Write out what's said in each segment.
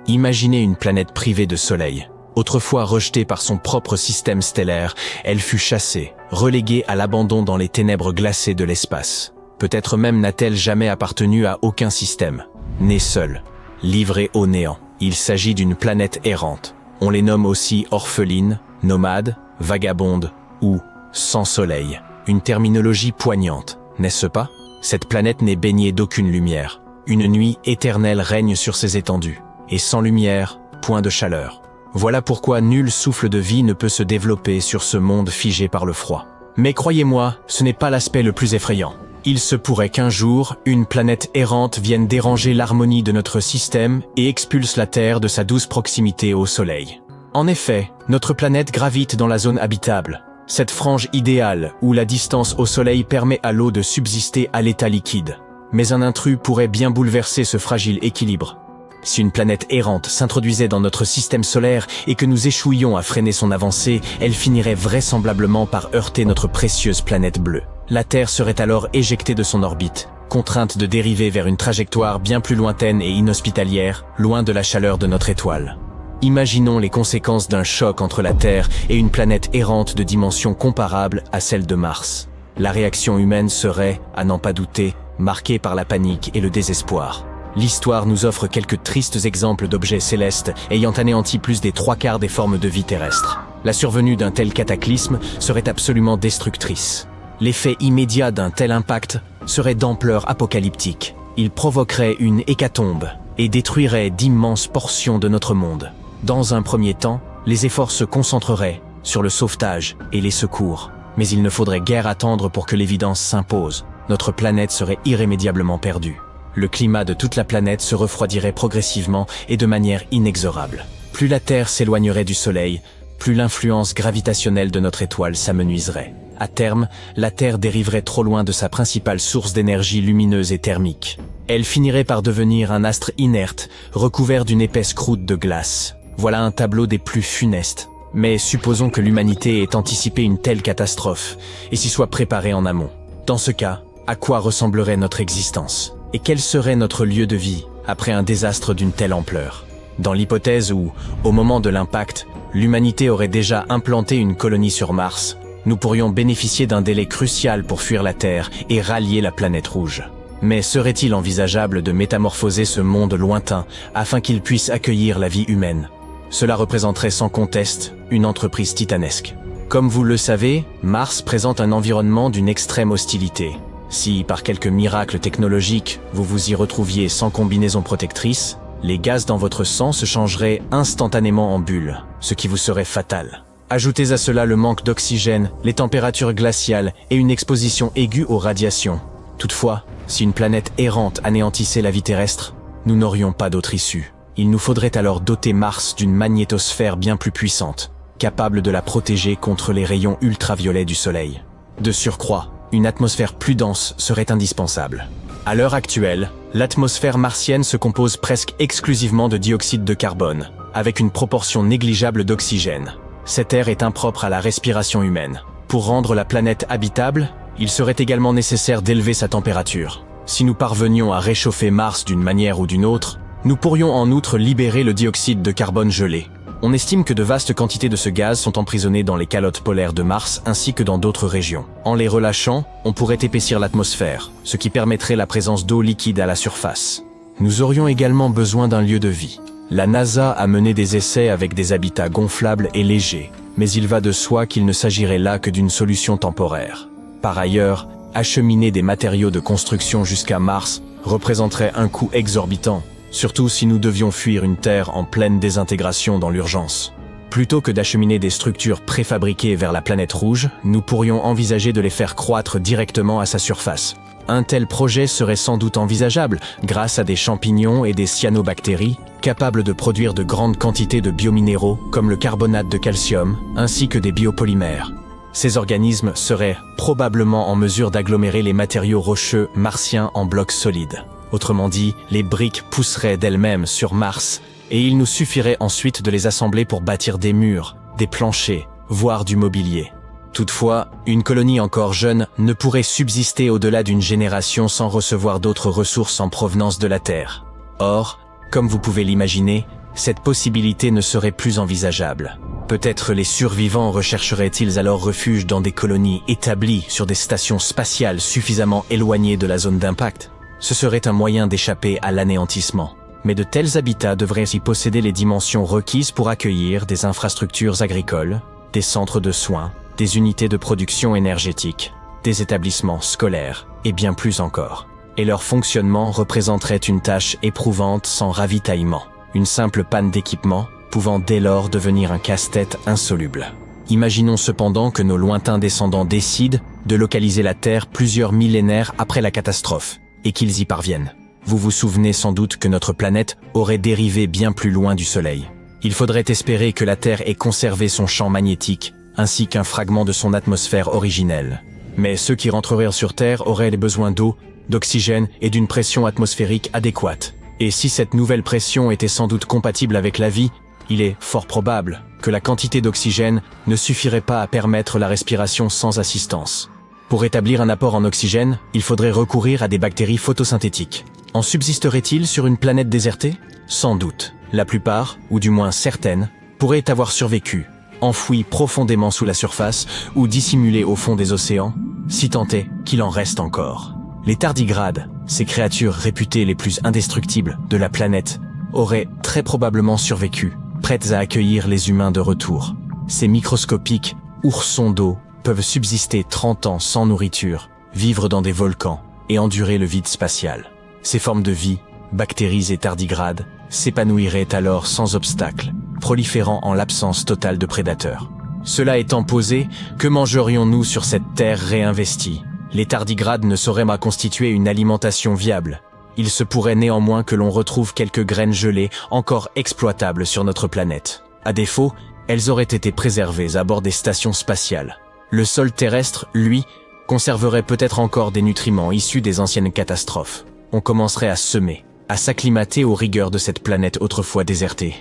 Imaginez une planète privée de soleil. Autrefois rejetée par son propre système stellaire, elle fut chassée, reléguée à l'abandon dans les ténèbres glacées de l'espace. Peut-être même n'a-t-elle jamais appartenu à aucun système. Née seule, livrée au néant. Il s'agit d'une planète errante. On les nomme aussi orphelines, nomades, vagabondes ou sans soleil. Une terminologie poignante, n'est-ce pas? Cette planète n'est baignée d'aucune lumière. Une nuit éternelle règne sur ses étendues. Et sans lumière, point de chaleur. Voilà pourquoi nul souffle de vie ne peut se développer sur ce monde figé par le froid. Mais croyez-moi, ce n'est pas l'aspect le plus effrayant. Il se pourrait qu'un jour, une planète errante vienne déranger l'harmonie de notre système et expulse la Terre de sa douce proximité au Soleil. En effet, notre planète gravite dans la zone habitable, cette frange idéale où la distance au Soleil permet à l'eau de subsister à l'état liquide. Mais un intrus pourrait bien bouleverser ce fragile équilibre. Si une planète errante s'introduisait dans notre système solaire et que nous échouions à freiner son avancée, elle finirait vraisemblablement par heurter notre précieuse planète bleue. La Terre serait alors éjectée de son orbite, contrainte de dériver vers une trajectoire bien plus lointaine et inhospitalière, loin de la chaleur de notre étoile. Imaginons les conséquences d'un choc entre la Terre et une planète errante de dimension comparable à celle de Mars. La réaction humaine serait, à n'en pas douter, marquée par la panique et le désespoir. L'histoire nous offre quelques tristes exemples d'objets célestes ayant anéanti plus des 3/4 des formes de vie terrestres. La survenue d'un tel cataclysme serait absolument destructrice. L'effet immédiat d'un tel impact serait d'ampleur apocalyptique. Il provoquerait une hécatombe et détruirait d'immenses portions de notre monde. Dans un premier temps, les efforts se concentreraient sur le sauvetage et les secours. Mais il ne faudrait guère attendre pour que l'évidence s'impose. Notre planète serait irrémédiablement perdue. Le climat de toute la planète se refroidirait progressivement et de manière inexorable. Plus la Terre s'éloignerait du Soleil, plus l'influence gravitationnelle de notre étoile s'amenuiserait. À terme, la Terre dériverait trop loin de sa principale source d'énergie lumineuse et thermique. Elle finirait par devenir un astre inerte, recouvert d'une épaisse croûte de glace. Voilà un tableau des plus funestes. Mais supposons que l'humanité ait anticipé une telle catastrophe et s'y soit préparée en amont. Dans ce cas, à quoi ressemblerait notre existence ? Et quel serait notre lieu de vie après un désastre d'une telle ampleur? Dans l'hypothèse où, au moment de l'impact, l'humanité aurait déjà implanté une colonie sur Mars, nous pourrions bénéficier d'un délai crucial pour fuir la Terre et rallier la planète rouge. Mais serait-il envisageable de métamorphoser ce monde lointain afin qu'il puisse accueillir la vie humaine? Cela représenterait sans conteste une entreprise titanesque. Comme vous le savez, Mars présente un environnement d'une extrême hostilité. Si, par quelque miracle technologique, vous vous y retrouviez sans combinaison protectrice, les gaz dans votre sang se changeraient instantanément en bulles, ce qui vous serait fatal. Ajoutez à cela le manque d'oxygène, les températures glaciales et une exposition aiguë aux radiations. Toutefois, si une planète errante anéantissait la vie terrestre, nous n'aurions pas d'autre issue. Il nous faudrait alors doter Mars d'une magnétosphère bien plus puissante, capable de la protéger contre les rayons ultraviolets du Soleil. De surcroît, une atmosphère plus dense serait indispensable. À l'heure actuelle, l'atmosphère martienne se compose presque exclusivement de dioxyde de carbone, avec une proportion négligeable d'oxygène. Cet air est impropre à la respiration humaine. Pour rendre la planète habitable, il serait également nécessaire d'élever sa température. Si nous parvenions à réchauffer Mars d'une manière ou d'une autre, nous pourrions en outre libérer le dioxyde de carbone gelé. On estime que de vastes quantités de ce gaz sont emprisonnées dans les calottes polaires de Mars ainsi que dans d'autres régions. En les relâchant, on pourrait épaissir l'atmosphère, ce qui permettrait la présence d'eau liquide à la surface. Nous aurions également besoin d'un lieu de vie. La NASA a mené des essais avec des habitats gonflables et légers, mais il va de soi qu'il ne s'agirait là que d'une solution temporaire. Par ailleurs, acheminer des matériaux de construction jusqu'à Mars représenterait un coût exorbitant, surtout si nous devions fuir une Terre en pleine désintégration dans l'urgence. Plutôt que d'acheminer des structures préfabriquées vers la planète rouge, nous pourrions envisager de les faire croître directement à sa surface. Un tel projet serait sans doute envisageable grâce à des champignons et des cyanobactéries capables de produire de grandes quantités de biominéraux comme le carbonate de calcium, ainsi que des biopolymères. Ces organismes seraient probablement en mesure d'agglomérer les matériaux rocheux martiens en blocs solides. Autrement dit, les briques pousseraient d'elles-mêmes sur Mars, et il nous suffirait ensuite de les assembler pour bâtir des murs, des planchers, voire du mobilier. Toutefois, une colonie encore jeune ne pourrait subsister au-delà d'une génération sans recevoir d'autres ressources en provenance de la Terre. Or, comme vous pouvez l'imaginer, cette possibilité ne serait plus envisageable. Peut-être les survivants rechercheraient-ils alors refuge dans des colonies établies sur des stations spatiales suffisamment éloignées de la zone d'impact. Ce serait un moyen d'échapper à l'anéantissement. Mais de tels habitats devraient y posséder les dimensions requises pour accueillir des infrastructures agricoles, des centres de soins, des unités de production énergétique, des établissements scolaires et bien plus encore. Et leur fonctionnement représenterait une tâche éprouvante sans ravitaillement. Une simple panne d'équipement pouvant dès lors devenir un casse-tête insoluble. Imaginons cependant que nos lointains descendants décident de localiser la Terre plusieurs millénaires après la catastrophe, et qu'ils y parviennent. Vous vous souvenez sans doute que notre planète aurait dérivé bien plus loin du Soleil. Il faudrait espérer que la Terre ait conservé son champ magnétique, ainsi qu'un fragment de son atmosphère originelle. Mais ceux qui rentreraient sur Terre auraient les besoins d'eau, d'oxygène et d'une pression atmosphérique adéquate. Et si cette nouvelle pression était sans doute compatible avec la vie, il est fort probable que la quantité d'oxygène ne suffirait pas à permettre la respiration sans assistance. Pour établir un apport en oxygène, il faudrait recourir à des bactéries photosynthétiques. En subsisterait-il sur une planète désertée? Sans doute. La plupart, ou du moins certaines, pourraient avoir survécu, enfouies profondément sous la surface ou dissimulées au fond des océans, si tant est qu'il en reste encore. Les tardigrades, ces créatures réputées les plus indestructibles de la planète, auraient très probablement survécu, prêtes à accueillir les humains de retour. Ces microscopiques oursons d'eau peuvent subsister 30 ans sans nourriture, vivre dans des volcans et endurer le vide spatial. Ces formes de vie, bactéries et tardigrades, s'épanouiraient alors sans obstacle, proliférant en l'absence totale de prédateurs. Cela étant posé, que mangerions-nous sur cette terre réinvestie? Les tardigrades ne sauraient constituer une alimentation viable. Il se pourrait néanmoins que l'on retrouve quelques graines gelées encore exploitables sur notre planète. À défaut, elles auraient été préservées à bord des stations spatiales. Le sol terrestre, lui, conserverait peut-être encore des nutriments issus des anciennes catastrophes. On commencerait à semer, à s'acclimater aux rigueurs de cette planète autrefois désertée.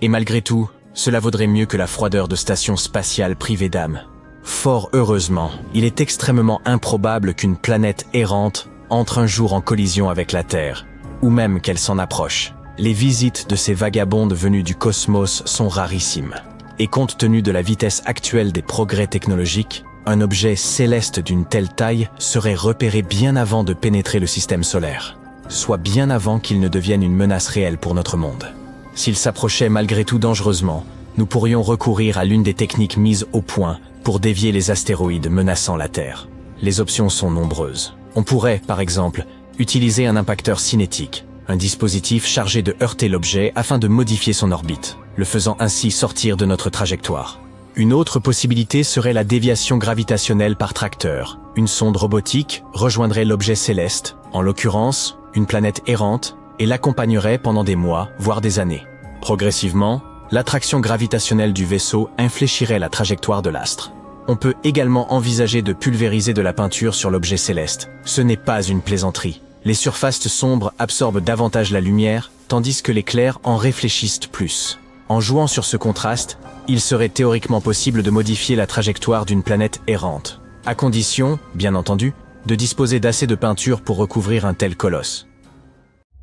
Et malgré tout, cela vaudrait mieux que la froideur de stations spatiales privées d'âme. Fort heureusement, il est extrêmement improbable qu'une planète errante entre un jour en collision avec la Terre, ou même qu'elle s'en approche. Les visites de ces vagabondes venus du cosmos sont rarissimes. Et compte tenu de la vitesse actuelle des progrès technologiques, un objet céleste d'une telle taille serait repéré bien avant de pénétrer le système solaire, soit bien avant qu'il ne devienne une menace réelle pour notre monde. S'il s'approchait malgré tout dangereusement, nous pourrions recourir à l'une des techniques mises au point pour dévier les astéroïdes menaçant la Terre. Les options sont nombreuses. On pourrait, par exemple, utiliser un impacteur cinétique, un dispositif chargé de heurter l'objet afin de modifier son orbite, le faisant ainsi sortir de notre trajectoire. Une autre possibilité serait la déviation gravitationnelle par tracteur. Une sonde robotique rejoindrait l'objet céleste, en l'occurrence, une planète errante, et l'accompagnerait pendant des mois, voire des années. Progressivement, l'attraction gravitationnelle du vaisseau infléchirait la trajectoire de l'astre. On peut également envisager de pulvériser de la peinture sur l'objet céleste. Ce n'est pas une plaisanterie. Les surfaces sombres absorbent davantage la lumière, tandis que les clairs en réfléchissent plus. En jouant sur ce contraste, il serait théoriquement possible de modifier la trajectoire d'une planète errante, à condition, bien entendu, de disposer d'assez de peinture pour recouvrir un tel colosse.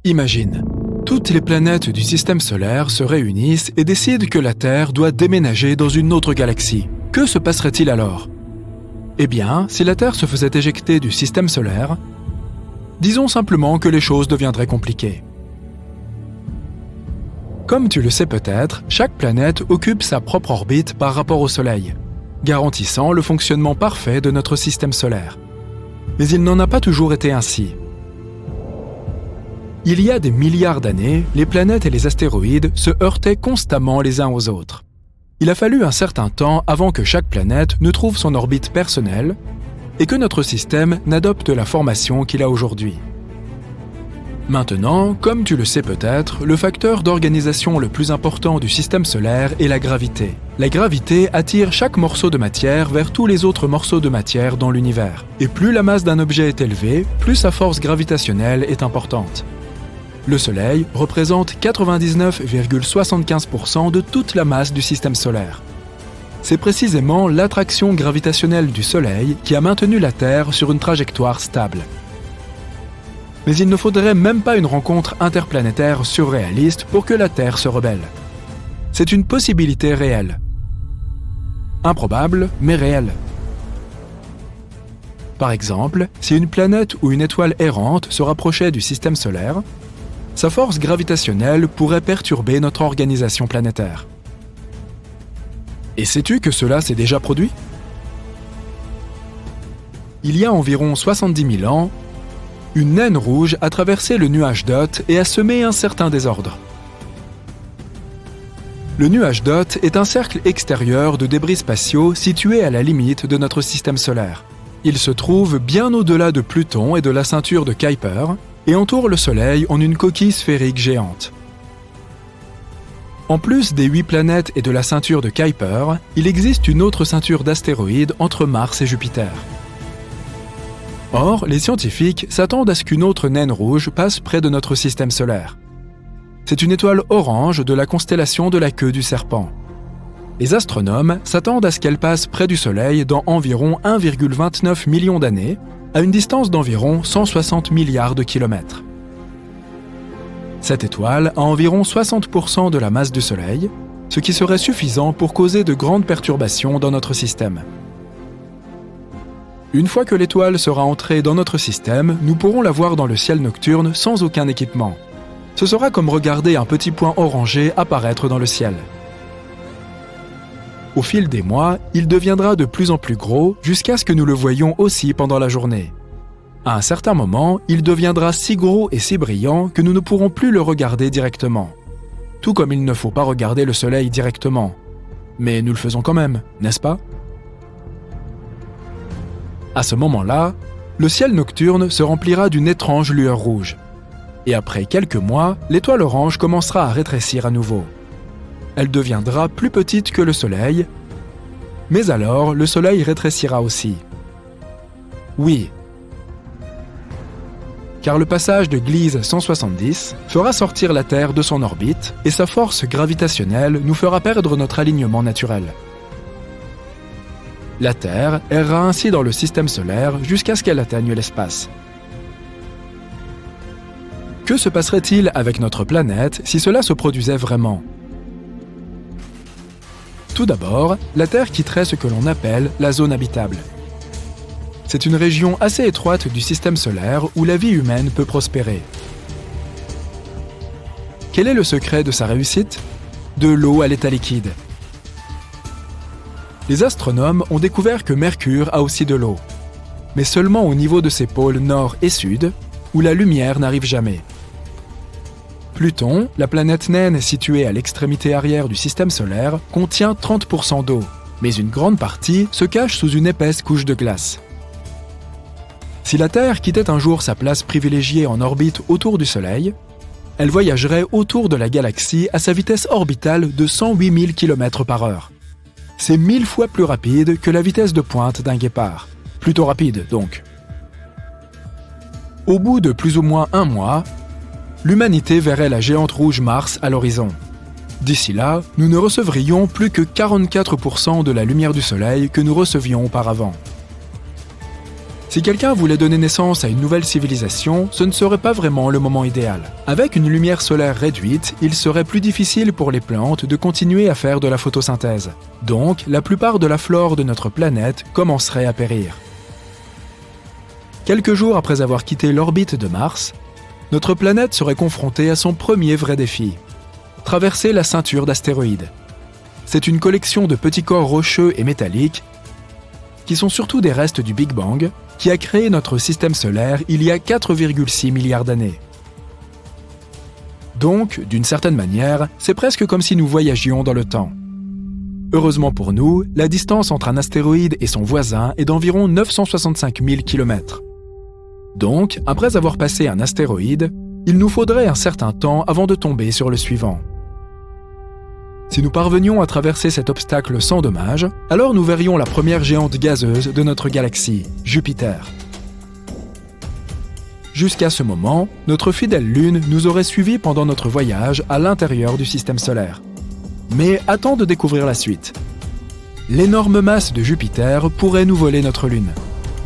Imagine, toutes les planètes du système solaire se réunissent et décident que la Terre doit déménager dans une autre galaxie. Que se passerait-il alors? Eh bien, si la Terre se faisait éjecter du système solaire, disons simplement que les choses deviendraient compliquées. Comme tu le sais peut-être, chaque planète occupe sa propre orbite par rapport au Soleil, garantissant le fonctionnement parfait de notre système solaire. Mais il n'en a pas toujours été ainsi. Il y a des milliards d'années, les planètes et les astéroïdes se heurtaient constamment les uns aux autres. Il a fallu un certain temps avant que chaque planète ne trouve son orbite personnelle et que notre système n'adopte la formation qu'il a aujourd'hui. Maintenant, comme tu le sais peut-être, le facteur d'organisation le plus important du système solaire est la gravité. La gravité attire chaque morceau de matière vers tous les autres morceaux de matière dans l'univers. Et plus la masse d'un objet est élevée, plus sa force gravitationnelle est importante. Le Soleil représente 99,75% de toute la masse du système solaire. C'est précisément l'attraction gravitationnelle du Soleil qui a maintenu la Terre sur une trajectoire stable. Mais il ne faudrait même pas une rencontre interplanétaire surréaliste pour que la Terre se rebelle. C'est une possibilité réelle. Improbable, mais réelle. Par exemple, si une planète ou une étoile errante se rapprochait du système solaire, sa force gravitationnelle pourrait perturber notre organisation planétaire. Et sais-tu que cela s'est déjà produit? Il y a environ 70 000 ans, une naine rouge a traversé le nuage d'Oort et a semé un certain désordre. Le nuage d'Oort est un cercle extérieur de débris spatiaux situé à la limite de notre système solaire. Il se trouve bien au-delà de Pluton et de la ceinture de Kuiper et entoure le Soleil en une coquille sphérique géante. En plus des 8 planètes et de la ceinture de Kuiper, il existe une autre ceinture d'astéroïdes entre Mars et Jupiter. Or, les scientifiques s'attendent à ce qu'une autre naine rouge passe près de notre système solaire. C'est une étoile orange de la constellation de la queue du serpent. Les astronomes s'attendent à ce qu'elle passe près du Soleil dans environ 1,29 million d'années, à une distance d'environ 160 milliards de kilomètres. Cette étoile a environ 60% de la masse du Soleil, ce qui serait suffisant pour causer de grandes perturbations dans notre système. Une fois que l'étoile sera entrée dans notre système, nous pourrons la voir dans le ciel nocturne sans aucun équipement. Ce sera comme regarder un petit point orangé apparaître dans le ciel. Au fil des mois, il deviendra de plus en plus gros jusqu'à ce que nous le voyions aussi pendant la journée. À un certain moment, il deviendra si gros et si brillant que nous ne pourrons plus le regarder directement. Tout comme il ne faut pas regarder le Soleil directement. Mais nous le faisons quand même, n'est-ce pas? À ce moment-là, le ciel nocturne se remplira d'une étrange lueur rouge. Et après quelques mois, l'étoile orange commencera à rétrécir à nouveau. Elle deviendra plus petite que le Soleil, mais alors le Soleil rétrécira aussi. Oui, car le passage de Gliese 170 fera sortir la Terre de son orbite et sa force gravitationnelle nous fera perdre notre alignement naturel. La Terre errera ainsi dans le système solaire jusqu'à ce qu'elle atteigne l'espace. Que se passerait-il avec notre planète si cela se produisait vraiment? Tout d'abord, la Terre quitterait ce que l'on appelle la zone habitable. C'est une région assez étroite du système solaire où la vie humaine peut prospérer. Quel est le secret de sa réussite? De l'eau à l'état liquide. Les astronomes ont découvert que Mercure a aussi de l'eau, mais seulement au niveau de ses pôles nord et sud, où la lumière n'arrive jamais. Pluton, la planète naine située à l'extrémité arrière du système solaire, contient 30% d'eau, mais une grande partie se cache sous une épaisse couche de glace. Si la Terre quittait un jour sa place privilégiée en orbite autour du Soleil, elle voyagerait autour de la galaxie à sa vitesse orbitale de 108 000 km/h. C'est 1000 fois plus rapide que la vitesse de pointe d'un guépard. Plutôt rapide, donc. Au bout de plus ou moins un mois, l'humanité verrait la géante rouge Mars à l'horizon. D'ici là, nous ne recevrions plus que 44% de la lumière du Soleil que nous recevions auparavant. Si quelqu'un voulait donner naissance à une nouvelle civilisation, ce ne serait pas vraiment le moment idéal. Avec une lumière solaire réduite, il serait plus difficile pour les plantes de continuer à faire de la photosynthèse. Donc, la plupart de la flore de notre planète commencerait à périr. Quelques jours après avoir quitté l'orbite de Mars, notre planète serait confrontée à son premier vrai défi: traverser la ceinture d'astéroïdes. C'est une collection de petits corps rocheux et métalliques qui sont surtout des restes du Big Bang, qui a créé notre système solaire il y a 4,6 milliards d'années. Donc, d'une certaine manière, c'est presque comme si nous voyagions dans le temps. Heureusement pour nous, la distance entre un astéroïde et son voisin est d'environ 965 000 km. Donc, après avoir passé un astéroïde, il nous faudrait un certain temps avant de tomber sur le suivant. Si nous parvenions à traverser cet obstacle sans dommage, alors nous verrions la première géante gazeuse de notre galaxie, Jupiter. Jusqu'à ce moment, notre fidèle Lune nous aurait suivis pendant notre voyage à l'intérieur du système solaire. Mais attends de découvrir la suite. L'énorme masse de Jupiter pourrait nous voler notre Lune.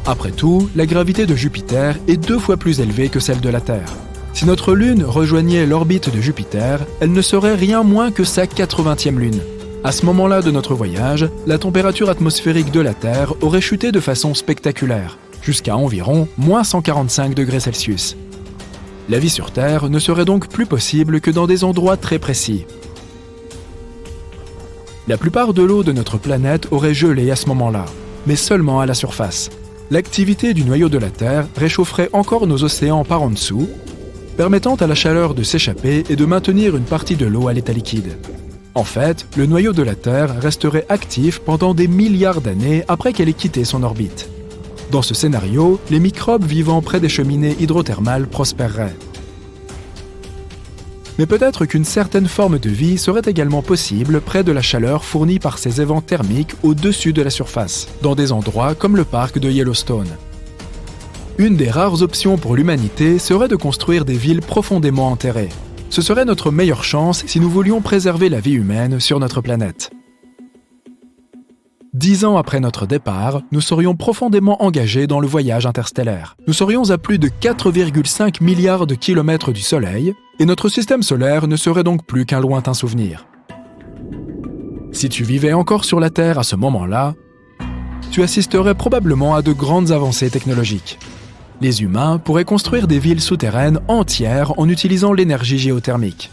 Après tout, la gravité de Jupiter est 2 fois plus élevée que celle de la Terre. Si notre Lune rejoignait l'orbite de Jupiter, elle ne serait rien moins que sa 80e lune. À ce moment-là de notre voyage, la température atmosphérique de la Terre aurait chuté de façon spectaculaire, jusqu'à environ moins 145 degrés Celsius. La vie sur Terre ne serait donc plus possible que dans des endroits très précis. La plupart de l'eau de notre planète aurait gelé à ce moment-là, mais seulement à la surface. L'activité du noyau de la Terre réchaufferait encore nos océans par en dessous, permettant à la chaleur de s'échapper et de maintenir une partie de l'eau à l'état liquide. En fait, le noyau de la Terre resterait actif pendant des milliards d'années après qu'elle ait quitté son orbite. Dans ce scénario, les microbes vivant près des cheminées hydrothermales prospéreraient. Mais peut-être qu'une certaine forme de vie serait également possible près de la chaleur fournie par ces évents thermiques au-dessus de la surface, dans des endroits comme le parc de Yellowstone. Une des rares options pour l'humanité serait de construire des villes profondément enterrées. Ce serait notre meilleure chance si nous voulions préserver la vie humaine sur notre planète. 10 ans après notre départ, nous serions profondément engagés dans le voyage interstellaire. Nous serions à plus de 4,5 milliards de kilomètres du Soleil, et notre système solaire ne serait donc plus qu'un lointain souvenir. Si tu vivais encore sur la Terre à ce moment-là, tu assisterais probablement à de grandes avancées technologiques. Les humains pourraient construire des villes souterraines entières en utilisant l'énergie géothermique.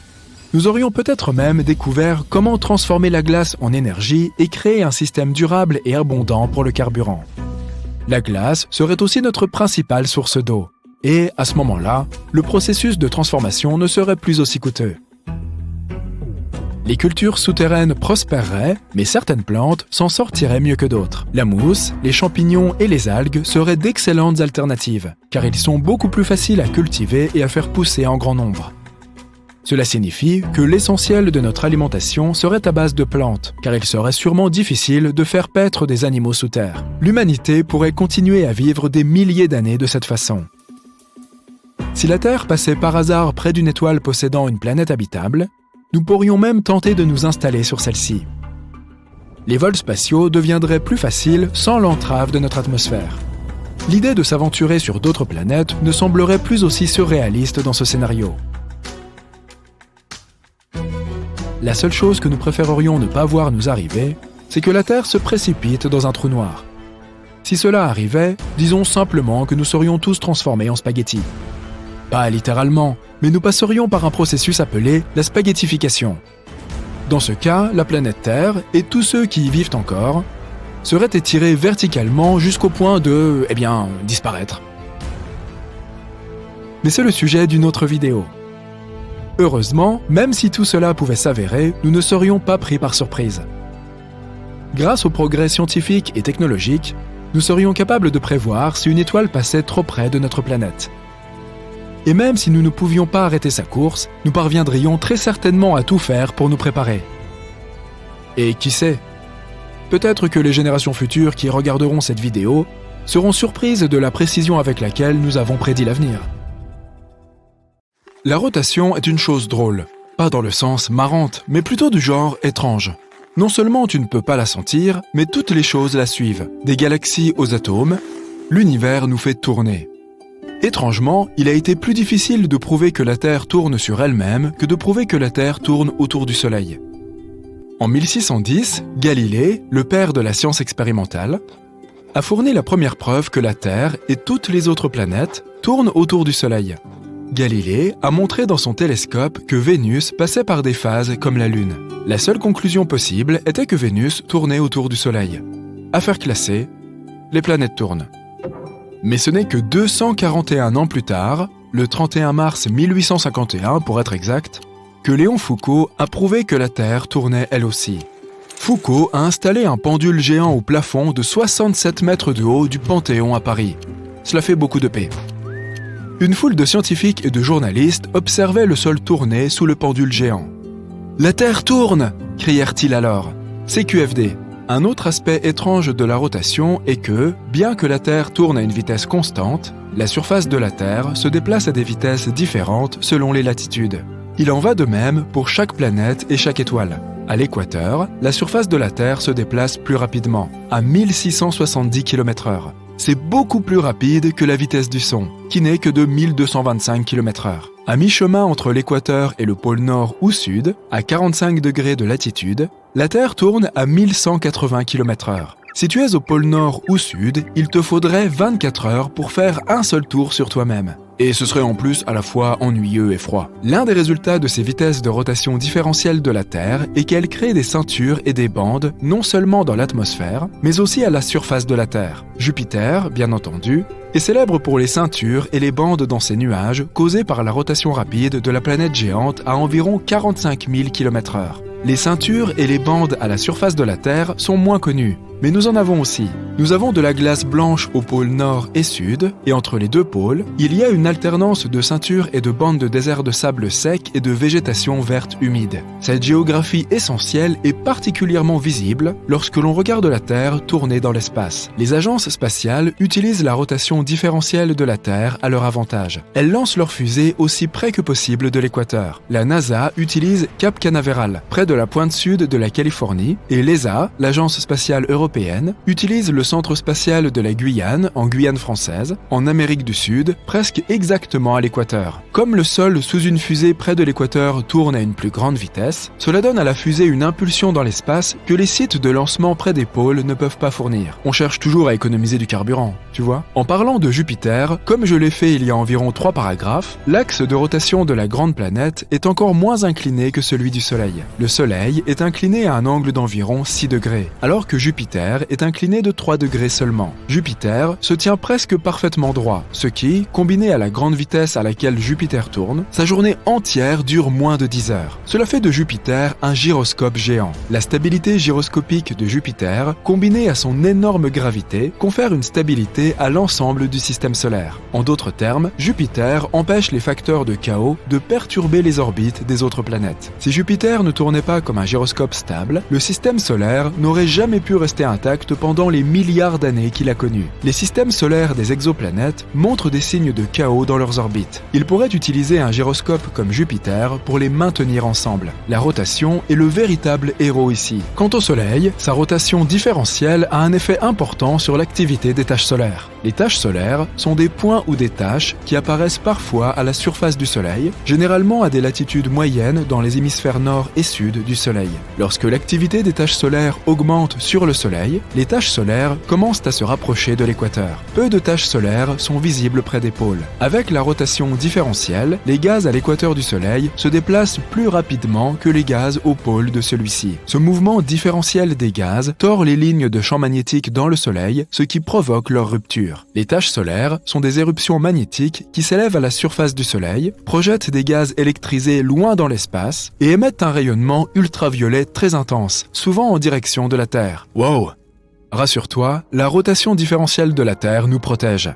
Nous aurions peut-être même découvert comment transformer la glace en énergie et créer un système durable et abondant pour le carburant. La glace serait aussi notre principale source d'eau. Et, à ce moment-là, le processus de transformation ne serait plus aussi coûteux. Les cultures souterraines prospéreraient, mais certaines plantes s'en sortiraient mieux que d'autres. La mousse, les champignons et les algues seraient d'excellentes alternatives, car ils sont beaucoup plus faciles à cultiver et à faire pousser en grand nombre. Cela signifie que l'essentiel de notre alimentation serait à base de plantes, car il serait sûrement difficile de faire paître des animaux sous terre. L'humanité pourrait continuer à vivre des milliers d'années de cette façon. Si la Terre passait par hasard près d'une étoile possédant une planète habitable, nous pourrions même tenter de nous installer sur celle-ci. Les vols spatiaux deviendraient plus faciles sans l'entrave de notre atmosphère. L'idée de s'aventurer sur d'autres planètes ne semblerait plus aussi surréaliste dans ce scénario. La seule chose que nous préférerions ne pas voir nous arriver, c'est que la Terre se précipite dans un trou noir. Si cela arrivait, disons simplement que nous serions tous transformés en spaghettis. Pas littéralement, mais nous passerions par un processus appelé la spaghettification. Dans ce cas, la planète Terre, et tous ceux qui y vivent encore, seraient étirés verticalement jusqu'au point de, disparaître. Mais c'est le sujet d'une autre vidéo. Heureusement, même si tout cela pouvait s'avérer, nous ne serions pas pris par surprise. Grâce aux progrès scientifiques et technologiques, nous serions capables de prévoir si une étoile passait trop près de notre planète. Et même si nous ne pouvions pas arrêter sa course, nous parviendrions très certainement à tout faire pour nous préparer. Et qui sait ? Peut-être que les générations futures qui regarderont cette vidéo seront surprises de la précision avec laquelle nous avons prédit l'avenir. La rotation est une chose drôle, pas dans le sens marrante, mais plutôt du genre étrange. Non seulement tu ne peux pas la sentir, mais toutes les choses la suivent. Des galaxies aux atomes, l'univers nous fait tourner. Étrangement, il a été plus difficile de prouver que la Terre tourne sur elle-même que de prouver que la Terre tourne autour du Soleil. En 1610, Galilée, le père de la science expérimentale, a fourni la première preuve que la Terre et toutes les autres planètes tournent autour du Soleil. Galilée a montré dans son télescope que Vénus passait par des phases comme la Lune. La seule conclusion possible était que Vénus tournait autour du Soleil. Affaire classée, les planètes tournent. Mais ce n'est que 241 ans plus tard, le 31 mars 1851 pour être exact, que Léon Foucault a prouvé que la Terre tournait elle aussi. Foucault a installé un pendule géant au plafond de 67 mètres de haut du Panthéon à Paris. Cela fait beaucoup de paix. Une foule de scientifiques et de journalistes observaient le sol tourner sous le pendule géant. « La Terre tourne !» crièrent-ils alors. C'est QFD. Un autre aspect étrange de la rotation est que, bien que la Terre tourne à une vitesse constante, la surface de la Terre se déplace à des vitesses différentes selon les latitudes. Il en va de même pour chaque planète et chaque étoile. À l'équateur, la surface de la Terre se déplace plus rapidement, à 1670 km/h. C'est beaucoup plus rapide que la vitesse du son, qui n'est que de 1225 km/h. À mi-chemin entre l'équateur et le pôle nord ou sud, à 45 degrés de latitude, la Terre tourne à 1180 km/h. Si tu es au pôle nord ou sud, il te faudrait 24 heures pour faire un seul tour sur toi-même. Et ce serait en plus à la fois ennuyeux et froid. L'un des résultats de ces vitesses de rotation différentielle de la Terre est qu'elle crée des ceintures et des bandes non seulement dans l'atmosphère, mais aussi à la surface de la Terre. Jupiter, bien entendu, est célèbre pour les ceintures et les bandes dans ses nuages causées par la rotation rapide de la planète géante à environ 45 000 km/h. Les ceintures et les bandes à la surface de la Terre sont moins connues, mais nous en avons aussi. Nous avons de la glace blanche au pôle nord et sud, et entre les deux pôles, il y a une alternance de ceintures et de bandes de désert de sable sec et de végétation verte humide. Cette géographie essentielle est particulièrement visible lorsque l'on regarde la Terre tourner dans l'espace. Les agences spatiales utilisent la rotation différentielle de la Terre à leur avantage. Elles lancent leurs fusées aussi près que possible de l'équateur. La NASA utilise Cap Canaveral, près de la pointe sud de la Californie, et l'ESA, l'agence spatiale européenne, utilise le centre spatial de la Guyane, en Guyane française, en Amérique du Sud, presque exactement à l'équateur. Comme le sol sous une fusée près de l'équateur tourne à une plus grande vitesse, cela donne à la fusée une impulsion dans l'espace que les sites de lancement près des pôles ne peuvent pas fournir. On cherche toujours à économiser du carburant, tu vois. En parlant de Jupiter, comme je l'ai fait il y a environ 3 paragraphes, l'axe de rotation de la grande planète est encore moins incliné que celui du Soleil. Le Soleil est incliné à un angle d'environ 6 degrés, alors que Jupiter est incliné de 3 degrés seulement. Jupiter se tient presque parfaitement droit, ce qui, combiné à la grande vitesse à laquelle Jupiter tourne, sa journée entière dure moins de 10 heures. Cela fait de Jupiter un gyroscope géant. La stabilité gyroscopique de Jupiter, combinée à son énorme gravité, confère une stabilité à l'ensemble du système solaire. En d'autres termes, Jupiter empêche les facteurs de chaos de perturber les orbites des autres planètes. Si Jupiter ne tournait pas comme un gyroscope stable, le système solaire n'aurait jamais pu rester intact pendant les milliards d'années qu'il a connus. Les systèmes solaires des exoplanètes montrent des signes de chaos dans leurs orbites. Ils pourraient utiliser un gyroscope comme Jupiter pour les maintenir ensemble. La rotation est le véritable héros ici. Quant au Soleil, sa rotation différentielle a un effet important sur l'activité des taches solaires. Les taches solaires sont des points ou des taches qui apparaissent parfois à la surface du Soleil, généralement à des latitudes moyennes dans les hémisphères nord et sud du Soleil. Lorsque l'activité des taches solaires augmente sur le Soleil, les taches solaires commencent à se rapprocher de l'équateur. Peu de taches solaires sont visibles près des pôles. Avec la rotation différentielle, les gaz à l'équateur du Soleil se déplacent plus rapidement que les gaz au pôle de celui-ci. Ce mouvement différentiel des gaz tord les lignes de champ magnétique dans le Soleil, ce qui provoque leur rupture. Les taches solaires sont des éruptions magnétiques qui s'élèvent à la surface du Soleil, projettent des gaz électrisés loin dans l'espace et émettent un rayonnement ultraviolet très intense, souvent en direction de la Terre. Wow! Rassure-toi, la rotation différentielle de la Terre nous protège.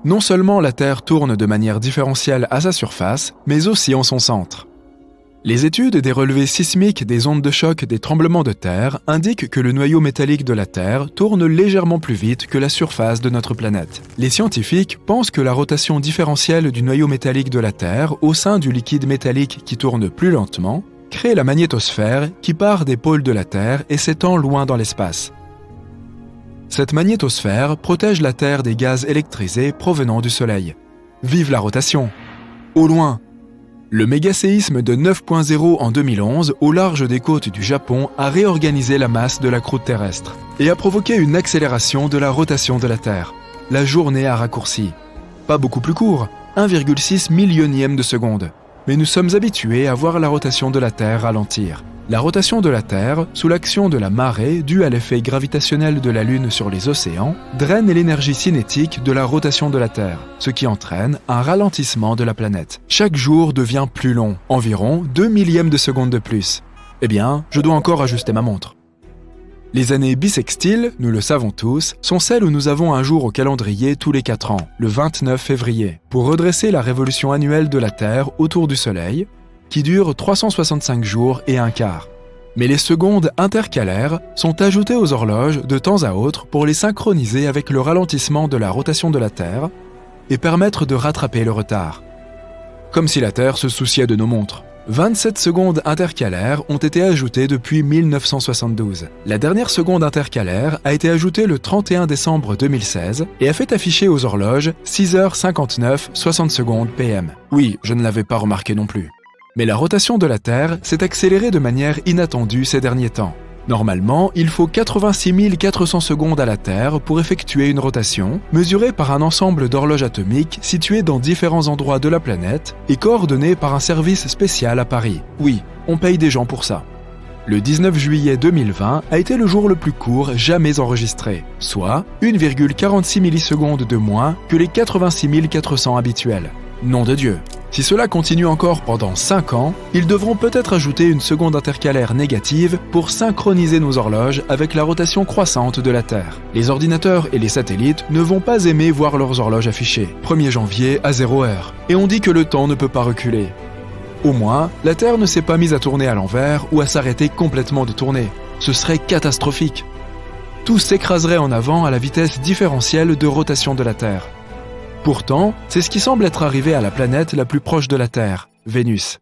Non seulement la Terre tourne de manière différentielle à sa surface, mais aussi en son centre. Les études des relevés sismiques des ondes de choc des tremblements de terre indiquent que le noyau métallique de la Terre tourne légèrement plus vite que la surface de notre planète. Les scientifiques pensent que la rotation différentielle du noyau métallique de la Terre au sein du liquide métallique qui tourne plus lentement crée la magnétosphère qui part des pôles de la Terre et s'étend loin dans l'espace. Cette magnétosphère protège la Terre des gaz électrisés provenant du Soleil. Vive la rotation! Au loin! Le mégaséisme de 9.0 en 2011 au large des côtes du Japon a réorganisé la masse de la croûte terrestre et a provoqué une accélération de la rotation de la Terre. La journée a raccourci. Pas beaucoup plus court, 1,6 millionième de seconde. Mais nous sommes habitués à voir la rotation de la Terre ralentir. La rotation de la Terre, sous l'action de la marée due à l'effet gravitationnel de la Lune sur les océans, draine l'énergie cinétique de la rotation de la Terre, ce qui entraîne un ralentissement de la planète. Chaque jour devient plus long, environ 2 millièmes de seconde de plus. Eh bien, je dois encore ajuster ma montre. Les années bissextiles, nous le savons tous, sont celles où nous avons un jour au calendrier tous les 4 ans, le 29 février, pour redresser la révolution annuelle de la Terre autour du Soleil, qui dure 365 jours et un quart. Mais les secondes intercalaires sont ajoutées aux horloges de temps à autre pour les synchroniser avec le ralentissement de la rotation de la Terre et permettre de rattraper le retard. Comme si la Terre se souciait de nos montres. 27 secondes intercalaires ont été ajoutées depuis 1972. La dernière seconde intercalaire a été ajoutée le 31 décembre 2016 et a fait afficher aux horloges 6h59 60 secondes PM. Oui, je ne l'avais pas remarqué non plus. Mais la rotation de la Terre s'est accélérée de manière inattendue ces derniers temps. Normalement, il faut 86 400 secondes à la Terre pour effectuer une rotation, mesurée par un ensemble d'horloges atomiques situées dans différents endroits de la planète et coordonnée par un service spécial à Paris. Oui, on paye des gens pour ça. Le 19 juillet 2020 a été le jour le plus court jamais enregistré, soit 1,46 millisecondes de moins que les 86 400 habituels. Nom de Dieu! Si cela continue encore pendant 5 ans, ils devront peut-être ajouter une seconde intercalaire négative pour synchroniser nos horloges avec la rotation croissante de la Terre. Les ordinateurs et les satellites ne vont pas aimer voir leurs horloges affichées, 1er janvier à 0h, et on dit que le temps ne peut pas reculer. Au moins, la Terre ne s'est pas mise à tourner à l'envers ou à s'arrêter complètement de tourner. Ce serait catastrophique. Tout s'écraserait en avant à la vitesse différentielle de rotation de la Terre. Pourtant, c'est ce qui semble être arrivé à la planète la plus proche de la Terre, Vénus.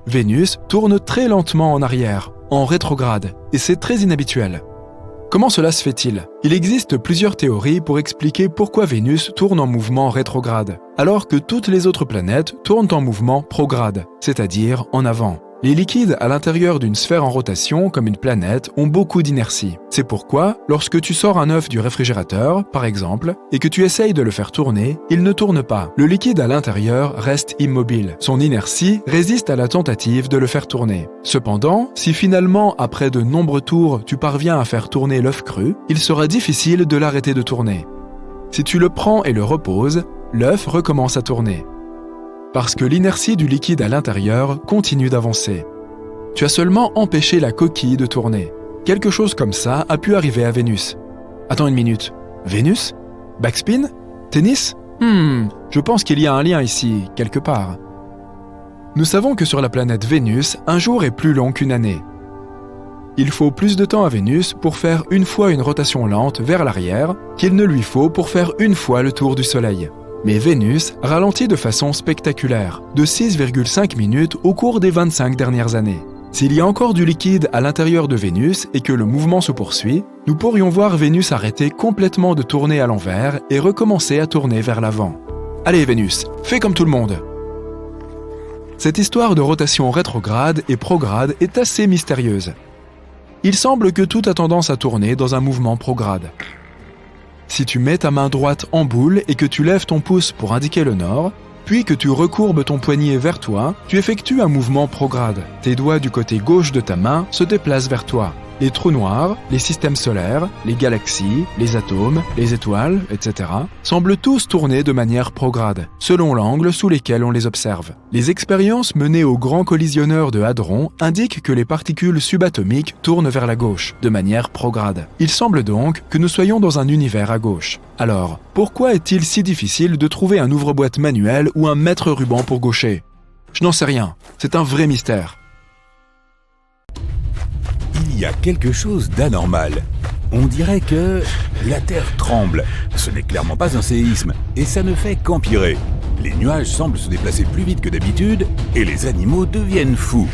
Vénus tourne très lentement en arrière, en rétrograde, et c'est très inhabituel. Comment cela se fait-il ? Il existe plusieurs théories pour expliquer pourquoi Vénus tourne en mouvement rétrograde, alors que toutes les autres planètes tournent en mouvement prograde, c'est-à-dire en avant. Les liquides à l'intérieur d'une sphère en rotation, comme une planète, ont beaucoup d'inertie. C'est pourquoi, lorsque tu sors un œuf du réfrigérateur, par exemple, et que tu essayes de le faire tourner, il ne tourne pas. Le liquide à l'intérieur reste immobile. Son inertie résiste à la tentative de le faire tourner. Cependant, si finalement, après de nombreux tours, tu parviens à faire tourner l'œuf cru, il sera difficile de l'arrêter de tourner. Si tu le prends et le reposes, l'œuf recommence à tourner. Parce que l'inertie du liquide à l'intérieur continue d'avancer. Tu as seulement empêché la coquille de tourner. Quelque chose comme ça a pu arriver à Vénus. Attends une minute. Vénus ? Backspin ? Tennis ? Je pense qu'il y a un lien ici, quelque part. Nous savons que sur la planète Vénus, un jour est plus long qu'une année. Il faut plus de temps à Vénus pour faire une fois une rotation lente vers l'arrière qu'il ne lui faut pour faire une fois le tour du Soleil. Mais Vénus ralentit de façon spectaculaire, de 6,5 minutes au cours des 25 dernières années. S'il y a encore du liquide à l'intérieur de Vénus et que le mouvement se poursuit, nous pourrions voir Vénus arrêter complètement de tourner à l'envers et recommencer à tourner vers l'avant. Allez Vénus, fais comme tout le monde! Cette histoire de rotation rétrograde et prograde est assez mystérieuse. Il semble que tout a tendance à tourner dans un mouvement prograde. Si tu mets ta main droite en boule et que tu lèves ton pouce pour indiquer le nord, puis que tu recourbes ton poignet vers toi, tu effectues un mouvement prograde. Tes doigts du côté gauche de ta main se déplacent vers toi. Les trous noirs, les systèmes solaires, les galaxies, les atomes, les étoiles, etc. semblent tous tourner de manière prograde, selon l'angle sous lequel on les observe. Les expériences menées au grand collisionneur de Hadron indiquent que les particules subatomiques tournent vers la gauche, de manière prograde. Il semble donc que nous soyons dans un univers à gauche. Alors, pourquoi est-il si difficile de trouver un ouvre-boîte manuel ou un mètre-ruban pour gaucher ? Je n'en sais rien, c'est un vrai mystère. Il y a quelque chose d'anormal. On dirait que la Terre tremble. Ce n'est clairement pas un séisme, et ça ne fait qu'empirer. Les nuages semblent se déplacer plus vite que d'habitude, et les animaux deviennent fous.